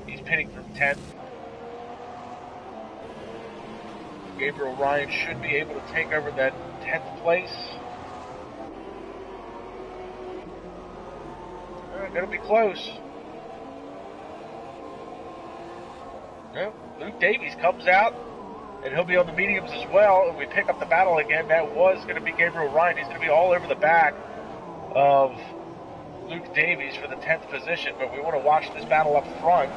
He's pitting from 10th. Gabriel Ryan should be able to take over that 10th place. Gonna be close. No, Luke Davies comes out, and he'll be on the mediums as well. And we pick up the battle again. That was going to be Gabriel Ryan. He's going to be all over the back of Luke Davies for the 10th position. But we want to watch this battle up front.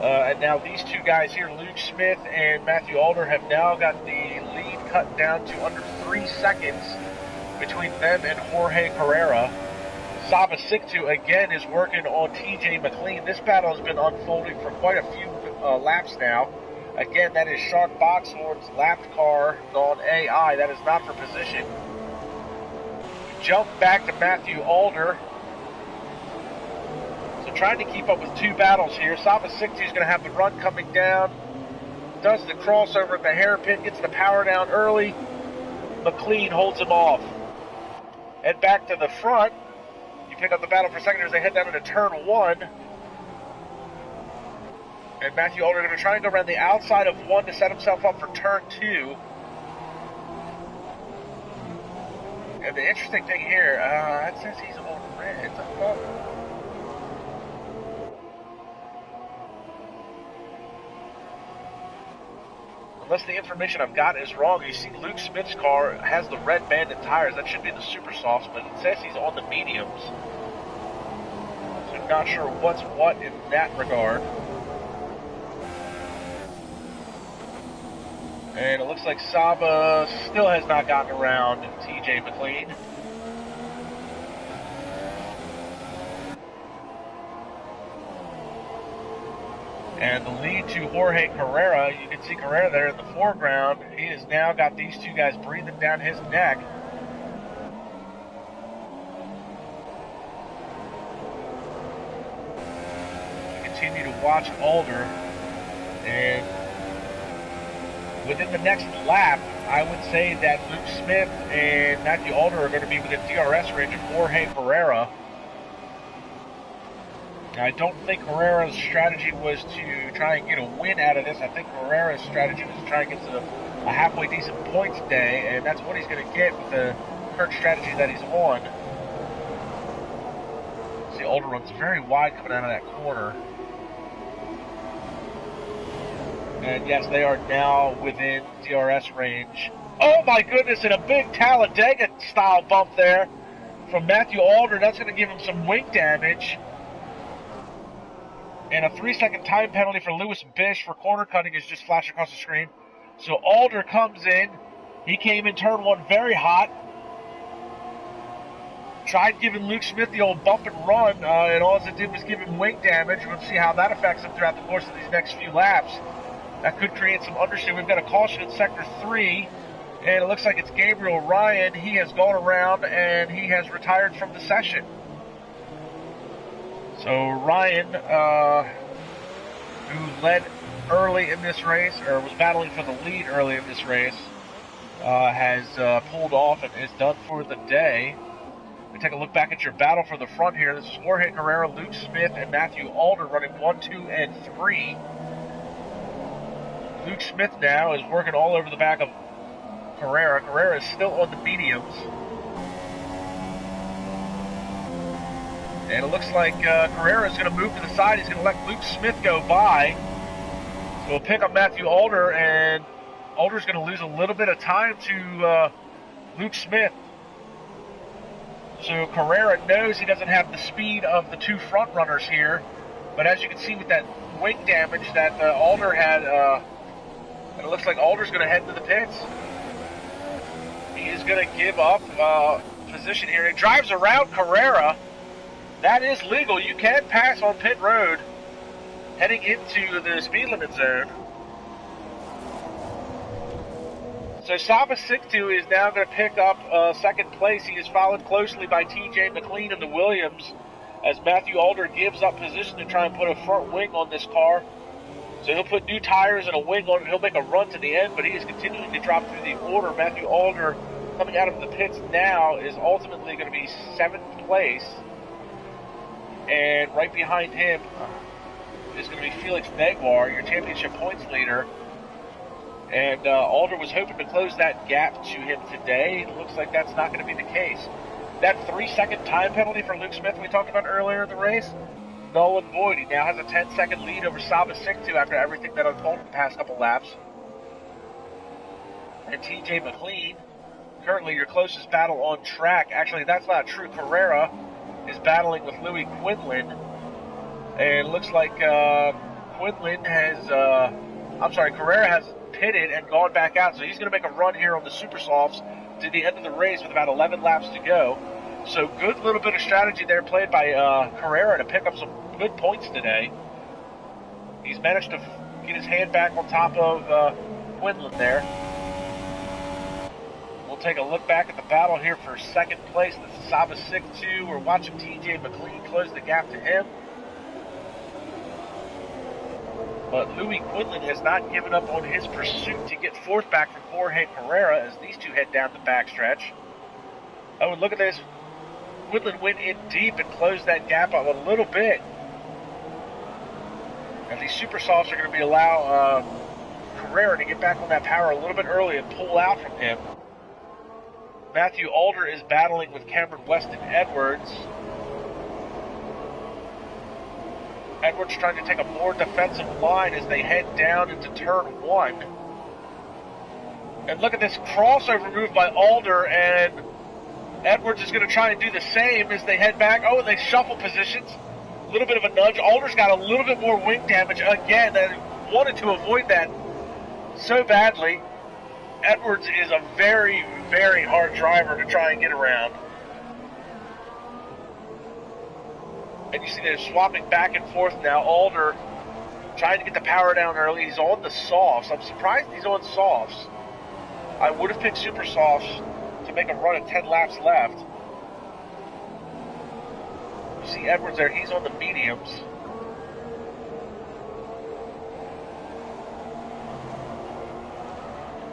And now these two guys here, Luke Smith and Matthew Alder, have now got the lead cut down to under 3 seconds between them and Jorge Carrera. Saba Siktu again is working on TJ McLean. This battle has been unfolding for quite a few laps now. Again, that is Shark Boxhorn's lapped car on AI. That is not for position. Jump back to Matthew Alder. So trying to keep up with two battles here. Saba Siktu is going to have the run coming down. Does the crossover at the hairpin, gets the power down early. McLean holds him off. Head back to the front. Pick up the battle for second as they head down into turn 1. And Matthew Alder going to try and go around the outside of 1 to set himself up for turn 2. And the interesting thing here, that says he's on red. Unless the information I've got is wrong, you see Luke Smith's car has the red banded tires. That should be the super softs, but it says he's on the mediums. So I'm not sure what's what in that regard. And it looks like Saba still has not gotten around TJ McLean. And the lead to Jorge Carrera, you can see Carrera there in the foreground. He has now got these two guys breathing down his neck. We continue to watch Alder. And within the next lap, I would say that Luke Smith and Matthew Alder are going to be within DRS range of Jorge Carrera. I don't think Carrera's strategy was to try and get a win out of this. I think Carrera's strategy was to try and get to a halfway decent points day, and that's what he's going to get with the current strategy that he's on. See, Alder runs very wide coming out of that corner. And yes, they are now within DRS range. Oh my goodness, and a big Talladega style bump there from Matthew Alder. That's going to give him some wing damage. And a 3-second time penalty for Lewis Bish for corner cutting is just flashed across the screen. So Alder comes in. He came in turn one very hot. Tried giving Luke Smith the old bump and run, and all it did was give him wing damage. We'll see how that affects him throughout the course of these next few laps. That could create some understeer. We've got a caution in Sector 3, and it looks like it's Gabriel Ryan. He has gone around, and he has retired from the session. So Ryan, who led early in this race, or was battling for the lead early in this race, has pulled off and is done for the day. We take a look back at your battle for the front here. This is Jorge Carrera, Luke Smith, and Matthew Alder running 1, 2, and 3. Luke Smith now is working all over the back of Carrera. Carrera is still on the mediums. And it looks like Carrera is going to move to the side. He's going to let Luke Smith go by. So we'll pick up Matthew Alder, and Alder's going to lose a little bit of time to Luke Smith. So Carrera knows he doesn't have the speed of the two front runners here. But as you can see with that wing damage that Alder had, and it looks like Alder's going to head to the pits. He is going to give up position here. He drives around Carrera. That is legal. You can pass on pit road heading into the speed limit zone. So Saba Siktu is now going to pick up second place. He is followed closely by TJ McLean in the Williams as Matthew Alder gives up position to try and put a front wing on this car. So he'll put new tires and a wing on it. He'll make a run to the end, but he is continuing to drop through the order. Matthew Alder coming out of the pits now is ultimately going to be 7th place. And right behind him is going to be Felix Negwar, your championship points leader. And Alder was hoping to close that gap to him today. It looks like that's not going to be the case. That 3-second time penalty for Luke Smith we talked about earlier in the race, null and void. He now has a 10-second lead over Saba Siktu after everything that unfolded the past couple laps. And TJ McLean, currently your closest battle on track. Actually, that's not true. Carrera is battling with Louis Quinlan. And it looks like Carrera has pitted and gone back out. So he's going to make a run here on the Super Softs to the end of the race with about 11 laps to go. So good little bit of strategy there played by Carrera to pick up some good points today. He's managed to get his hand back on top of Quinlan there. We'll take a look back at the battle here for second place. This is Saba Siktu. We're watching TJ McLean close the gap to him. But Louis Quinlan has not given up on his pursuit to get fourth back from Jorge Carrera as these two head down the backstretch. Oh, and look at this. Quinlan went in deep and closed that gap up a little bit. And these Super Softs are going to be allow Carrera to get back on that power a little bit early and pull out from him. Matthew Alder is battling with Cameron Weston Edwards. Edwards trying to take a more defensive line as they head down into turn one. And look at this crossover move by Alder, and Edwards is going to try and do the same as they head back. Oh, and they shuffle positions. A little bit of a nudge. Alder's got a little bit more wing damage again. They wanted to avoid that so badly. Edwards is a very, very hard driver to try and get around. And you see they're swapping back and forth now. Alder trying to get the power down early. He's on the softs. I'm surprised he's on softs. I would have picked super softs to make a run at 10 laps left. You see Edwards there. He's on the mediums.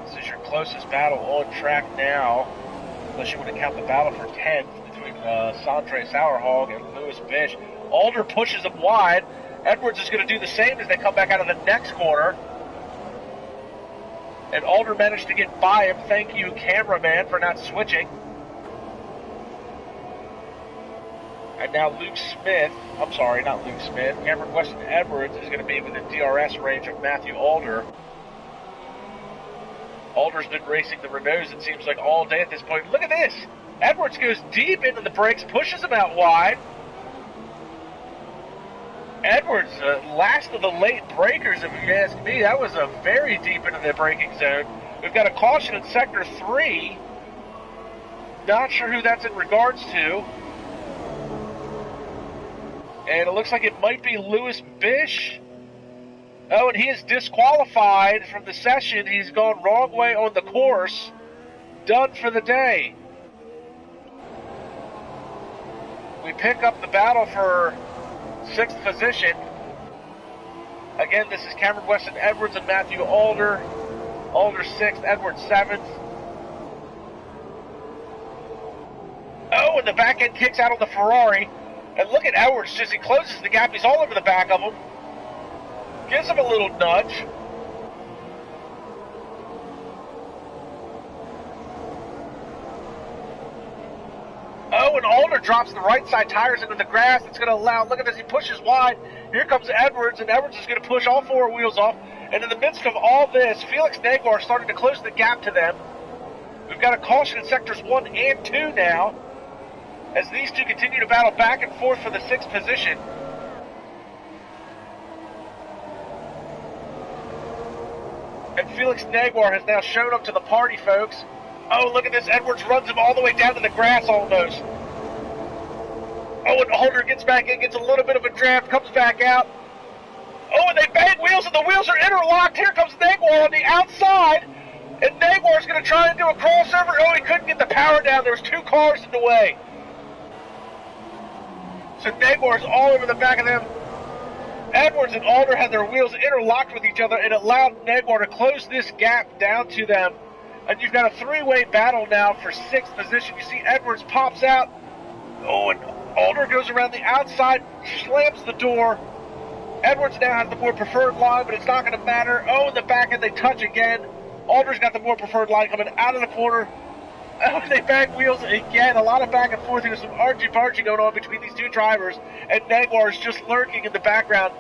This is your closest battle on track now, unless you want to count the battle for 10th. between Sandre Sauerhog and Lewis Bish. Alder pushes him wide. Edwards is going to do the same as they come back out of the next corner. And Alder managed to get by him. Thank you, cameraman, for not switching. And now Luke Smith, I'm sorry, not Luke Smith, Cameron Weston Edwards is going to be within DRS range of Matthew Alder. Alder's been racing the Renaults, it seems like, all day at this point. Look at this! Edwards goes deep into the brakes, pushes him out wide. Edwards, last of the late breakers, if you ask me. That was a very deep into the braking zone. We've got a caution in Sector 3. Not sure who that's in regards to. And it looks like it might be Lewis Bish. Oh, and he is disqualified from the session. He's gone wrong way on the course. Done for the day. We pick up the battle for 6th position. Again, this is Cameron Weston Edwards and Matthew Alder. Alder 6th, Edwards 7th. Oh, and the back end kicks out on the Ferrari. And look at Edwards, just he closes the gap. He's all over the back of him. Gives him a little nudge. Oh, and Alder drops the right side tires into the grass. It's going to allow, look at this, he pushes wide. Here comes Edwards, and Edwards is going to push all 4 wheels off. And in the midst of all this, Felix Naguar started to close the gap to them. We've got a caution in sectors 1 and 2 now, as these two continue to battle back and forth for the 6th position. And Felix Naguar has now shown up to the party, folks. Oh, look at this. Edwards runs him all the way down to the grass almost. Oh, and Alder gets back in, gets a little bit of a draft, comes back out. Oh, and they bang wheels, and the wheels are interlocked. Here comes Naguar on the outside. And Naguar's going to try and do a crossover. Oh, he couldn't get the power down. There was 2 cars in the way. So Naguar's all over the back of them. Edwards and Alder had their wheels interlocked with each other, and it allowed Naguar to close this gap down to them. And you've got a 3-way battle now for 6th position. You see Edwards pops out. Oh, and Alder goes around the outside, slams the door. Edwards now has the more preferred line, but it's not going to matter. Oh, in the back end they touch again. Alder's got the more preferred line coming out of the corner. Oh, they bang wheels again. A lot of back and forth. There's some argy-bargy going on between these 2 drivers, and Naguar is just lurking in the background.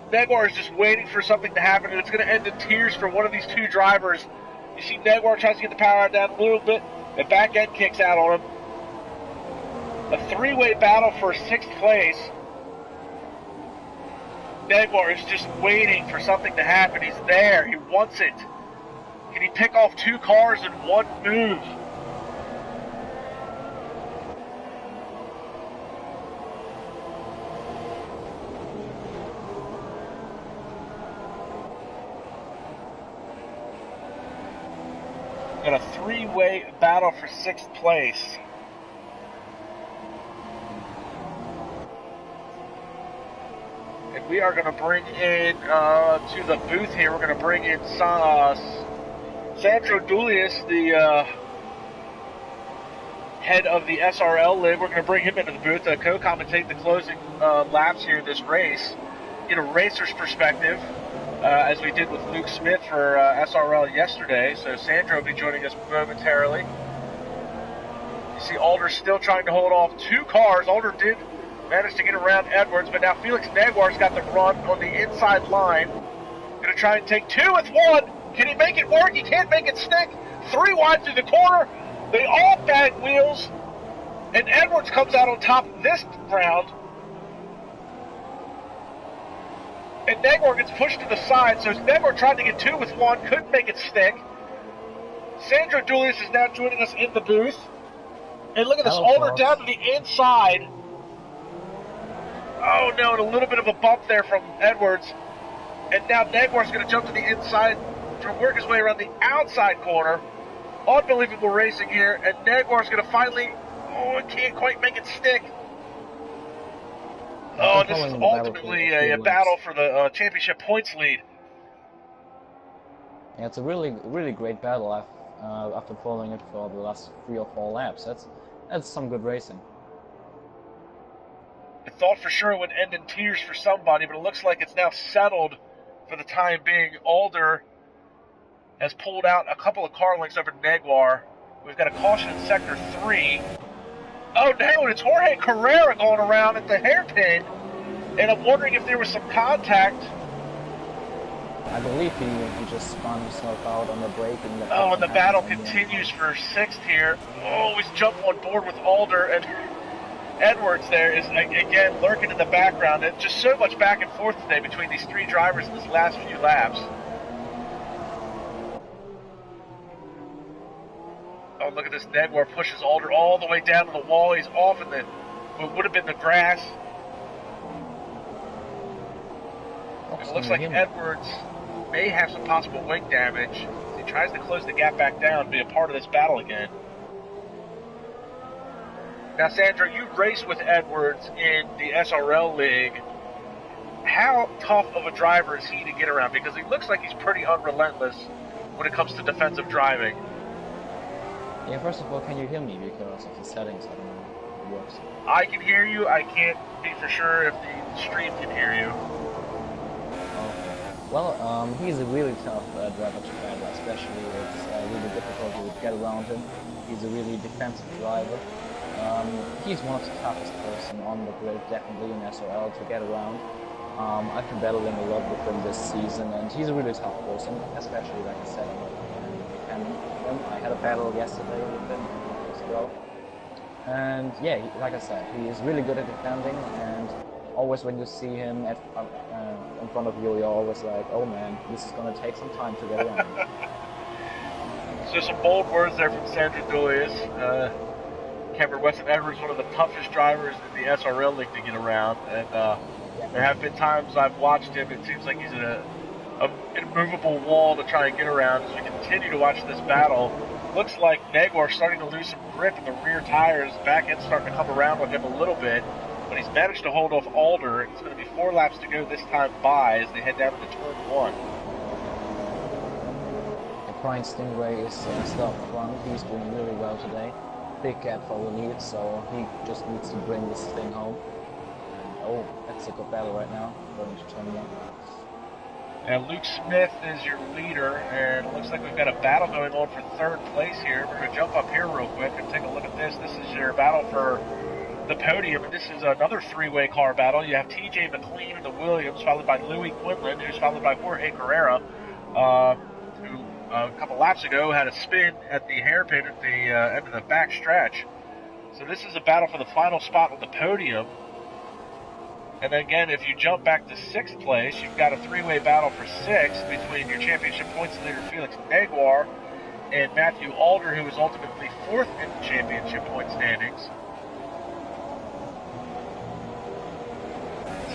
Naguar is just waiting for something to happen, and it's going to end in tears for one of these 2 drivers. You see Naguar tries to get the power down a little bit. The back end kicks out on him. A 3-way battle for 6th place. Naguar is just waiting for something to happen. He's there. He wants it. Can he pick off 2 cars in one move? Got a 3-way battle for 6th place. And we are going to bring in to the booth here. We're going to bring in Sandro Dulius, the head of the SRL League. We're going to bring him into the booth to co-commentate the closing laps here in this race. Get a racer's perspective, as we did with Luke Smith for SRL yesterday. So Sandro will be joining us momentarily. You see Alder still trying to hold off 2 cars. Alder did manage to get around Edwards, but now Felix Naguar's got the run on the inside line. Going to try and take 2 with 1. Can he make it work? He can't make it stick. 3 wide through the corner. They all bang wheels. And Edwards comes out on top this round. And Naguar gets pushed to the side. So Naguar tried to get 2 with 1. Couldn't make it stick. Sandro Dulius is now joining us in the booth. And look at this. Alder down to the inside. Oh no, and a little bit of a bump there from Edwards. And now Naguar's going to jump to the inside to work his way around the outside corner. Unbelievable racing here, and Naguar's going to finally, can't quite make it stick. Oh, this is ultimately a battle for the championship points lead. Yeah, it's a really great battle. after following it for the last 3 or 4 laps. That's some good racing. I thought for sure it would end in tears for somebody, but it looks like it's now settled for the time being. Alder has pulled out a couple of car lengths over Neguar. We've got a caution in Sector 3. Oh no, it's Jorge Carrera going around at the hairpin, and I'm wondering if there was some contact. I believe he just spun himself out on the brake. And the battle continues for 6th here. Oh, he's jumped on board with Alder, and Edwards there is, again, lurking in the background. And just so much back and forth today between these 3 drivers in this last few laps. Oh, look at this. Neguar pushes Alder all the way down to the wall. He's off in what would have been the grass. It looks like Edwards may have some possible wing damage. He tries to close the gap back down, be a part of this battle again. Now, Sandra, you raced with Edwards in the SRL League. How tough of a driver is he to get around? Because he looks like he's pretty unrelentless when it comes to defensive driving. Yeah, first of all, can you hear me? Because of the settings, I don't know if it works. I can hear you. I can't be for sure if the stream can hear you. Well, he's a really tough driver to battle, especially it's really difficult to get around him. He's a really defensive driver. He's one of the toughest person on the grid, definitely in SRL to get around. I've been battling a lot with him this season, and he's a really tough person, especially, like I said, I had a battle yesterday with him as well. And yeah, like I said, he is really good at defending, and always when you see him in front of you, you're always like, oh man, this is going to take some time to get around. So some bold words there from Sandra Doyes. Cameron Weston Edwards, one of the toughest drivers in the SRL League to get around, and there have been times I've watched him, it seems like he's an immovable wall to try and get around. As we continue to watch this battle, looks like Neguar starting to lose some grip in the rear tires, back end starting to come around with him a little bit, but he's managed to hold off Alder. It's going to be 4 laps to go this time by as they head down into turn 1. Brian Stingray is still up front. He's doing really well today. Big gap for the lead, so he just needs to bring this thing home. And, oh, that's a good battle right now, going to turn 1. And Luke Smith is your leader, and it looks like we've got a battle going on for 3rd place here. We're going to jump up here real quick and take a look at this. This is your battle for the podium, and this is another 3-way car battle. You have TJ McLean in the Williams, followed by Louis Quinlan, who's followed by Jorge Carrera, who a couple laps ago had a spin at the hairpin at the end of the back stretch. So this is a battle for the final spot on the podium. And again, if you jump back to 6th place, you've got a 3-way battle for 6th between your championship points leader Felix Neguar and Matthew Alder, who was ultimately 4th in the championship point standings.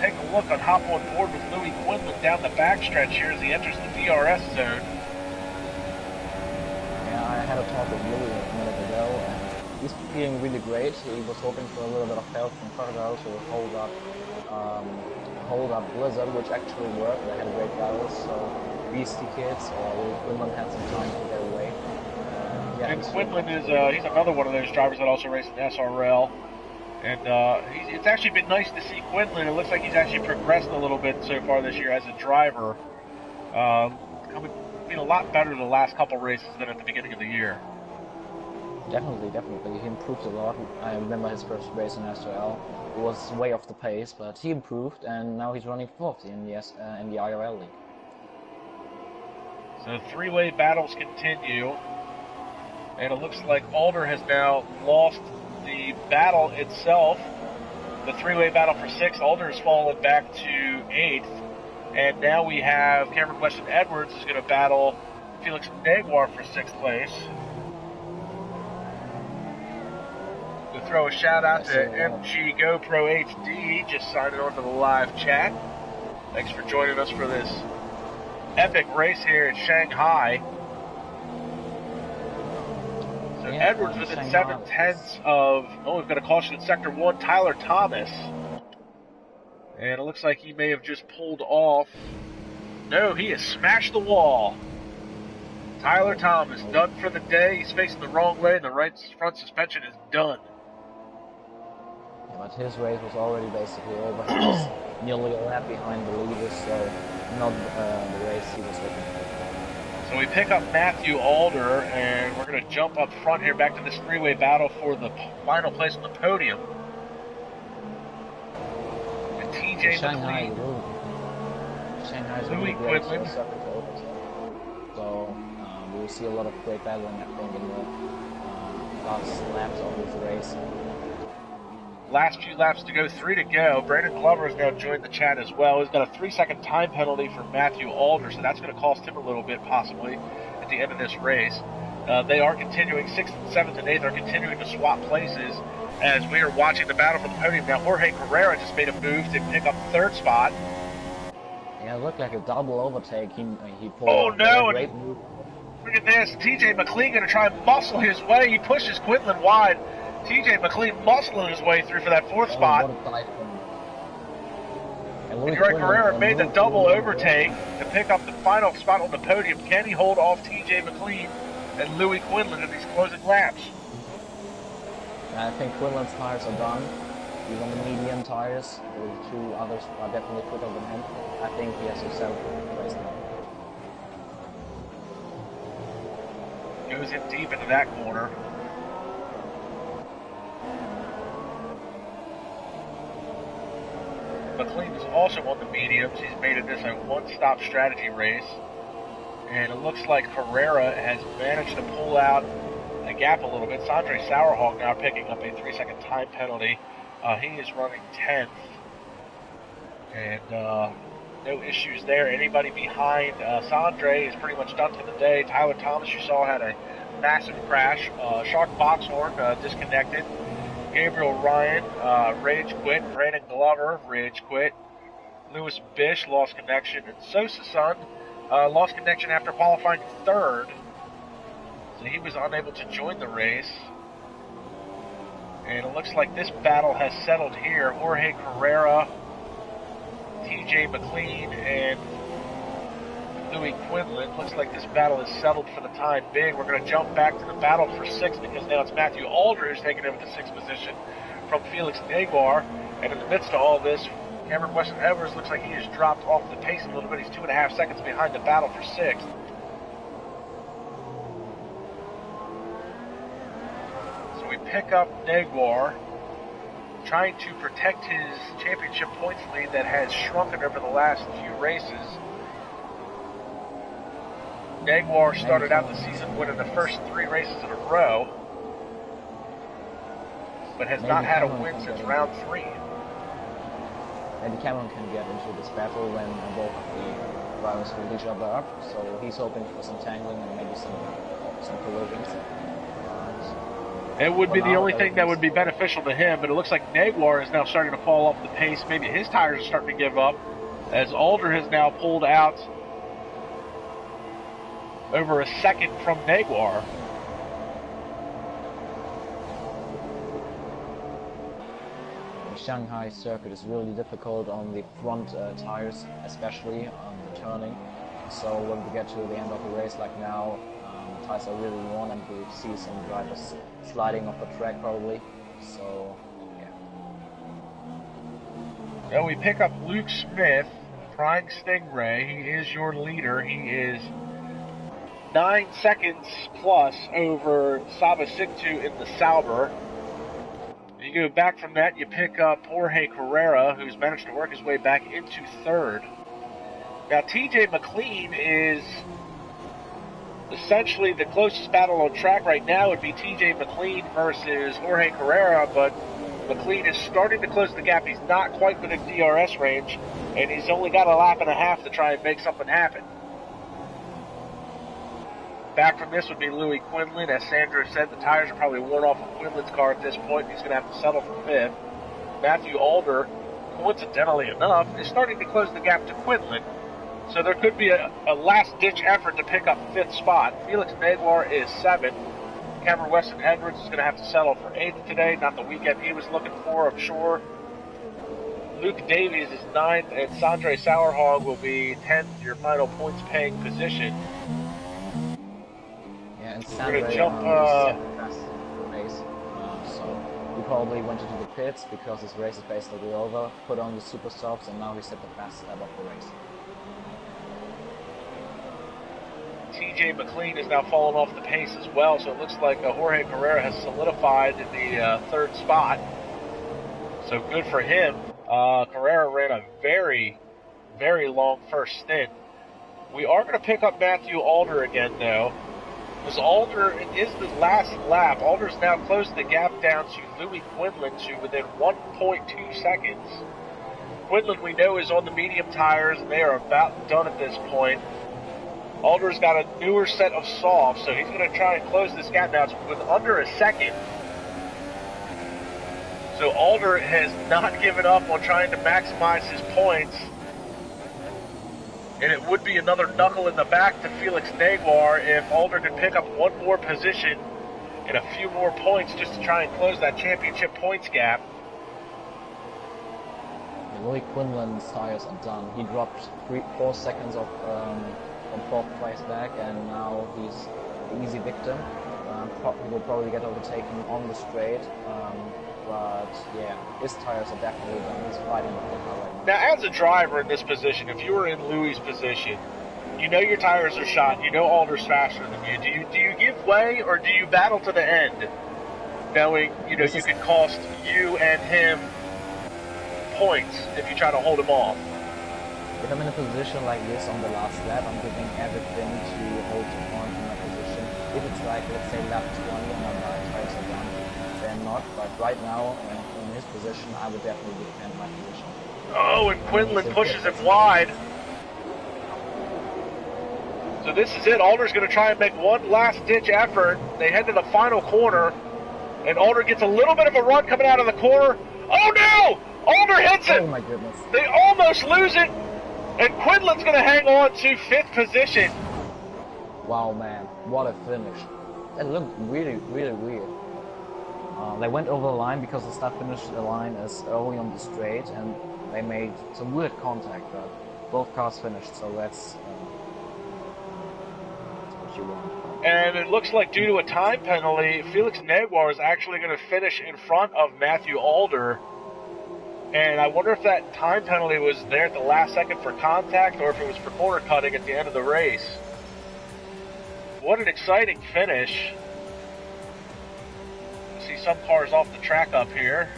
Take a look on hop on board with Louis Quinlan down the backstretch here as he enters the DRS zone. Yeah, I had a talk with Louis a minute ago, and he's feeling really great. He was hoping for a little bit of help from Crocodile to hold up Blizzard, which actually worked. They had a great battle, so Beastie Kids or Louis Quinlan had some time to get away. Yeah, and Quinlan is he's another one of those drivers that also raced in SRL. And it's actually been nice to see Quinlan. It looks like he's actually progressed a little bit so far this year as a driver. Been a lot better the last couple races than at the beginning of the year. Definitely. He improved a lot. I remember his first race in SRL. It was way off the pace, but he improved, and now he's running 4th in the IRL League. So 3-way battles continue. And it looks like Alder has now lost the battle itself. The 3-way battle for 6th. Alder has fallen back to 8th. And now we have Cameron Weston Edwards is going to battle Felix Neguar for 6th place. We'll throw a shout out to MG GoPro HD, just signing on to the live chat. Thanks for joining us for this epic race here in Shanghai. So yeah, Edwards within 7/10 of, we've got a caution in Sector 1, Tyler Thomas. And it looks like he may have just pulled off. No, he has smashed the wall. Tyler Thomas done for the day. He's facing the wrong way, and the right front suspension is done. Yeah, but his race was already basically over. He was nearly a lap behind the leaders, so not the race he was looking for. So we pick up Matthew Alder, and we're going to jump up front here back to this three-way battle for the final place on the podium. And TJ Shanghai is really great Quinlan. circuit to overtake. So we will see a lot of great battling, I think, in the last laps of this race. Last few laps to go, 3 to go. Brandon Glover has now joined the chat as well. He's got a 3-second time penalty for Matthew Alder, so that's going to cost him a little bit possibly at the end of this race. They are continuing, 6th, 7th, and 8th are continuing to swap places as we are watching the battle for the podium. Now Jorge Carrera just made a move to pick up 3rd spot. Yeah, it looked like a double overtake. He pulled Oh no! a great move. Look at this. TJ McLean going to try and muscle his way. He pushes Quinlan wide. TJ McLean muscling his way through for that 4th spot. And Jorge Carrera made the double overtake to pick up the final spot on the podium. Can he hold off TJ McLean and Louis Quinlan in these closing laps? I think Quinlan's tires are done. He's on the medium tires. The 2 others are definitely quicker than him. I think he has to settle for the race now. Goes in deep into that corner. McLean is also on the mediums. He's made this a one-stop strategy race. And it looks like Carrera has managed to pull out a gap a little bit. Sandre Sauerhog now picking up a 3-second time penalty. He is running 10th. And no issues there. Anybody behind Sandre is pretty much done for the day. Tyler Thomas, you saw, had a massive crash. Shark Boxhorn disconnected. Gabriel Ryan, rage quit. Brandon Glover, rage quit. Lewis Bish lost connection. And Sosa Son lost connection after qualifying 3rd. So he was unable to join the race. And it looks like this battle has settled here. Jorge Carrera, TJ McLean, and Louis Quinlan. Looks like this battle is settled for the time being. We're going to jump back to the battle for 6th because now it's Matthew Alder who's taking over the 6th position from Felix Naguar. And in the midst of all this, Cameron Weston Evers looks like he has dropped off the pace a little bit. He's 2.5 seconds behind the battle for 6th. So we pick up Naguar, trying to protect his championship points lead that has shrunken over the last few races. Naguar started out the season winning the first 3 races in a row, but has not had a win since round 3. Maybe Cameron can get into this battle when both of the drivers hold each other up, so he's hoping for some tangling and maybe some collisions. It would be the only thing that would be beneficial to him, but it looks like Naguar is now starting to fall off the pace. Maybe his tires are starting to give up, as Alder has now pulled out over a second from Naguar. The Shanghai circuit is really difficult on the front tires, especially on the turning. So when we get to the end of the race like now, the tires are really worn and we see some drivers sliding off the track probably. So, yeah. Now we pick up Luke Smith, Prime Stingray. He is your leader. He is 9 seconds plus over Saba Siktu in the Sauber. You go back from that, you pick up Jorge Carrera, who's managed to work his way back into 3rd. Now TJ McLean is essentially the closest battle on track right now would be TJ McLean versus Jorge Carrera, but McLean is starting to close the gap. He's not quite within DRS range, and he's only got a lap and a half to try and make something happen. Back from this would be Louis Quinlan. As Sandra said, the tires are probably worn off of Quinlan's car at this point. He's going to have to settle for 5th. Matthew Alder, coincidentally enough, is starting to close the gap to Quinlan. So there could be a last-ditch effort to pick up 5th spot. Felix Naguar is 7th. Cameron Weston Edwards is going to have to settle for 8th today. Not the weekend he was looking for, I'm sure. Luke Davies is 9th, and Sandre Sauerhog will be 10th, your final points-paying position. and We're gonna Sandray jump. set the fast race. So he probably went into the pits because his race is basically over, put on the super softs, and now he set the fast lap of the race. TJ McLean is now falling off the pace as well, so it looks like Jorge Carrera has solidified in the third spot. So good for him. Carrera ran a very, very long first stint. We are going to pick up Matthew Alder again, though. Because Alder is the last lap. Alder's now closed the gap down to Louis Quinlan to within 1.2 seconds. Quinlan, we know, is on the medium tires, and they are about done at this point. Alder's got a newer set of softs, so he's going to try and close this gap now. It's with under a second. So Alder has not given up on trying to maximize his points. And it would be another knuckle in the back to Felix Naguar if Alder could pick up one more position and a few more points just to try and close that championship points gap. Louis Quinlan's tires are done. He dropped 4 seconds of from 4th place back, and now he's the easy victim. He will probably get overtaken on the straight. But yeah, his tires are definitely done. He's fighting with the car right now. Now, as a driver in this position, if you were in Louis' position, you know your tires are shot. You know Alder's faster than you. Do you give way, or do you battle to the end, knowing you could cost you and him points if you try to hold him off? If I'm in a position like this on the last lap, I'm giving everything to hold on to my position. If it's like, let's say, lap 20 and my tires are done, then not. But right now, in his position, I would definitely defend my position. Oh, and Quinlan pushes him wide. So this is it. Alder's going to try and make one last-ditch effort. They head to the final corner, and Alder gets a little bit of a run coming out of the corner. Oh, no! Alder hits it! Oh, my goodness. They almost lose it, and Quinlan's going to hang on to 5th position. Wow, man. What a finish. That looked really, really weird. They went over the line because the start finish line is early on the straight, and they made some weird contact, but both cars finished, so that's what you want. And it looks like due to a time penalty, Felix Naguar is actually going to finish in front of Matthew Alder. And I wonder if that time penalty was there at the last second for contact, or if it was for corner cutting at the end of the race. What an exciting finish. See some cars off the track up here.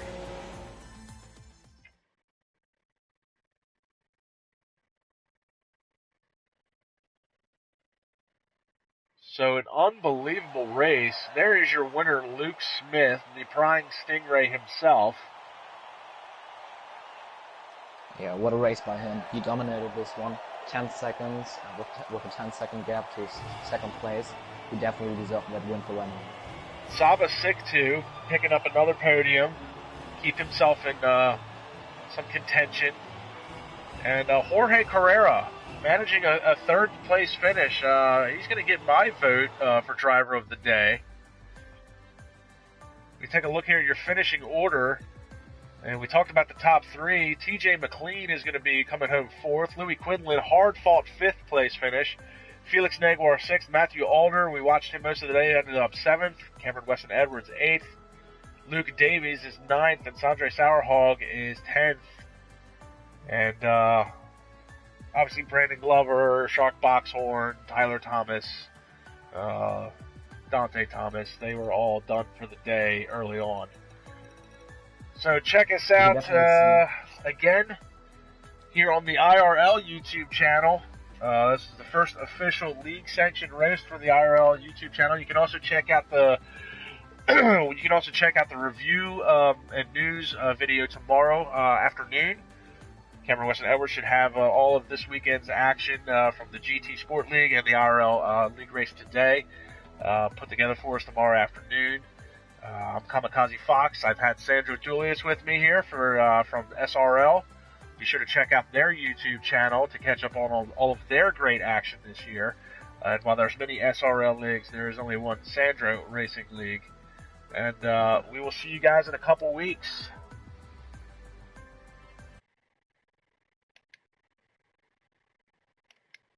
So an unbelievable race. There is your winner, Luke Smith, the prying Stingray himself. Yeah, what a race by him. He dominated this one. 10 seconds, with a 10-second gap to second place. He definitely deserved that win for running. Saba Siktu picking up another podium, keep himself in some contention. And Jorge Carrera managing a third place finish. He's going to get my vote for driver of the day. We take a look here at your finishing order. And we talked about the top three. TJ McLean is going to be coming home 4th. Louis Quinlan, hard-fought 5th place finish. Felix Naguar 6th. Matthew Alder, we watched him most of the day, ended up 7th. Cameron Weston Edwards 8th. Luke Davies is 9th, and Sandre Sauerhog is 10th. And obviously Brandon Glover, Shark Boxhorn, Tyler Thomas, Dante Thomas, they were all done for the day early on. So check us out again here on the IRL YouTube channel. This is the first official league-sanctioned race for the IRL YouTube channel. You can also check out the review and news video tomorrow afternoon. Cameron Weston Edwards should have all of this weekend's action from the GT Sport League and the IRL League race today put together for us tomorrow afternoon. I'm KAMIKAZE-FOX. I've had Sandro Julius with me here from SRL. Be sure to check out their YouTube channel to catch up on all of their great action this year. And while there's many SRL leagues, there is only one Sandro Racing League. And we will see you guys in a couple weeks.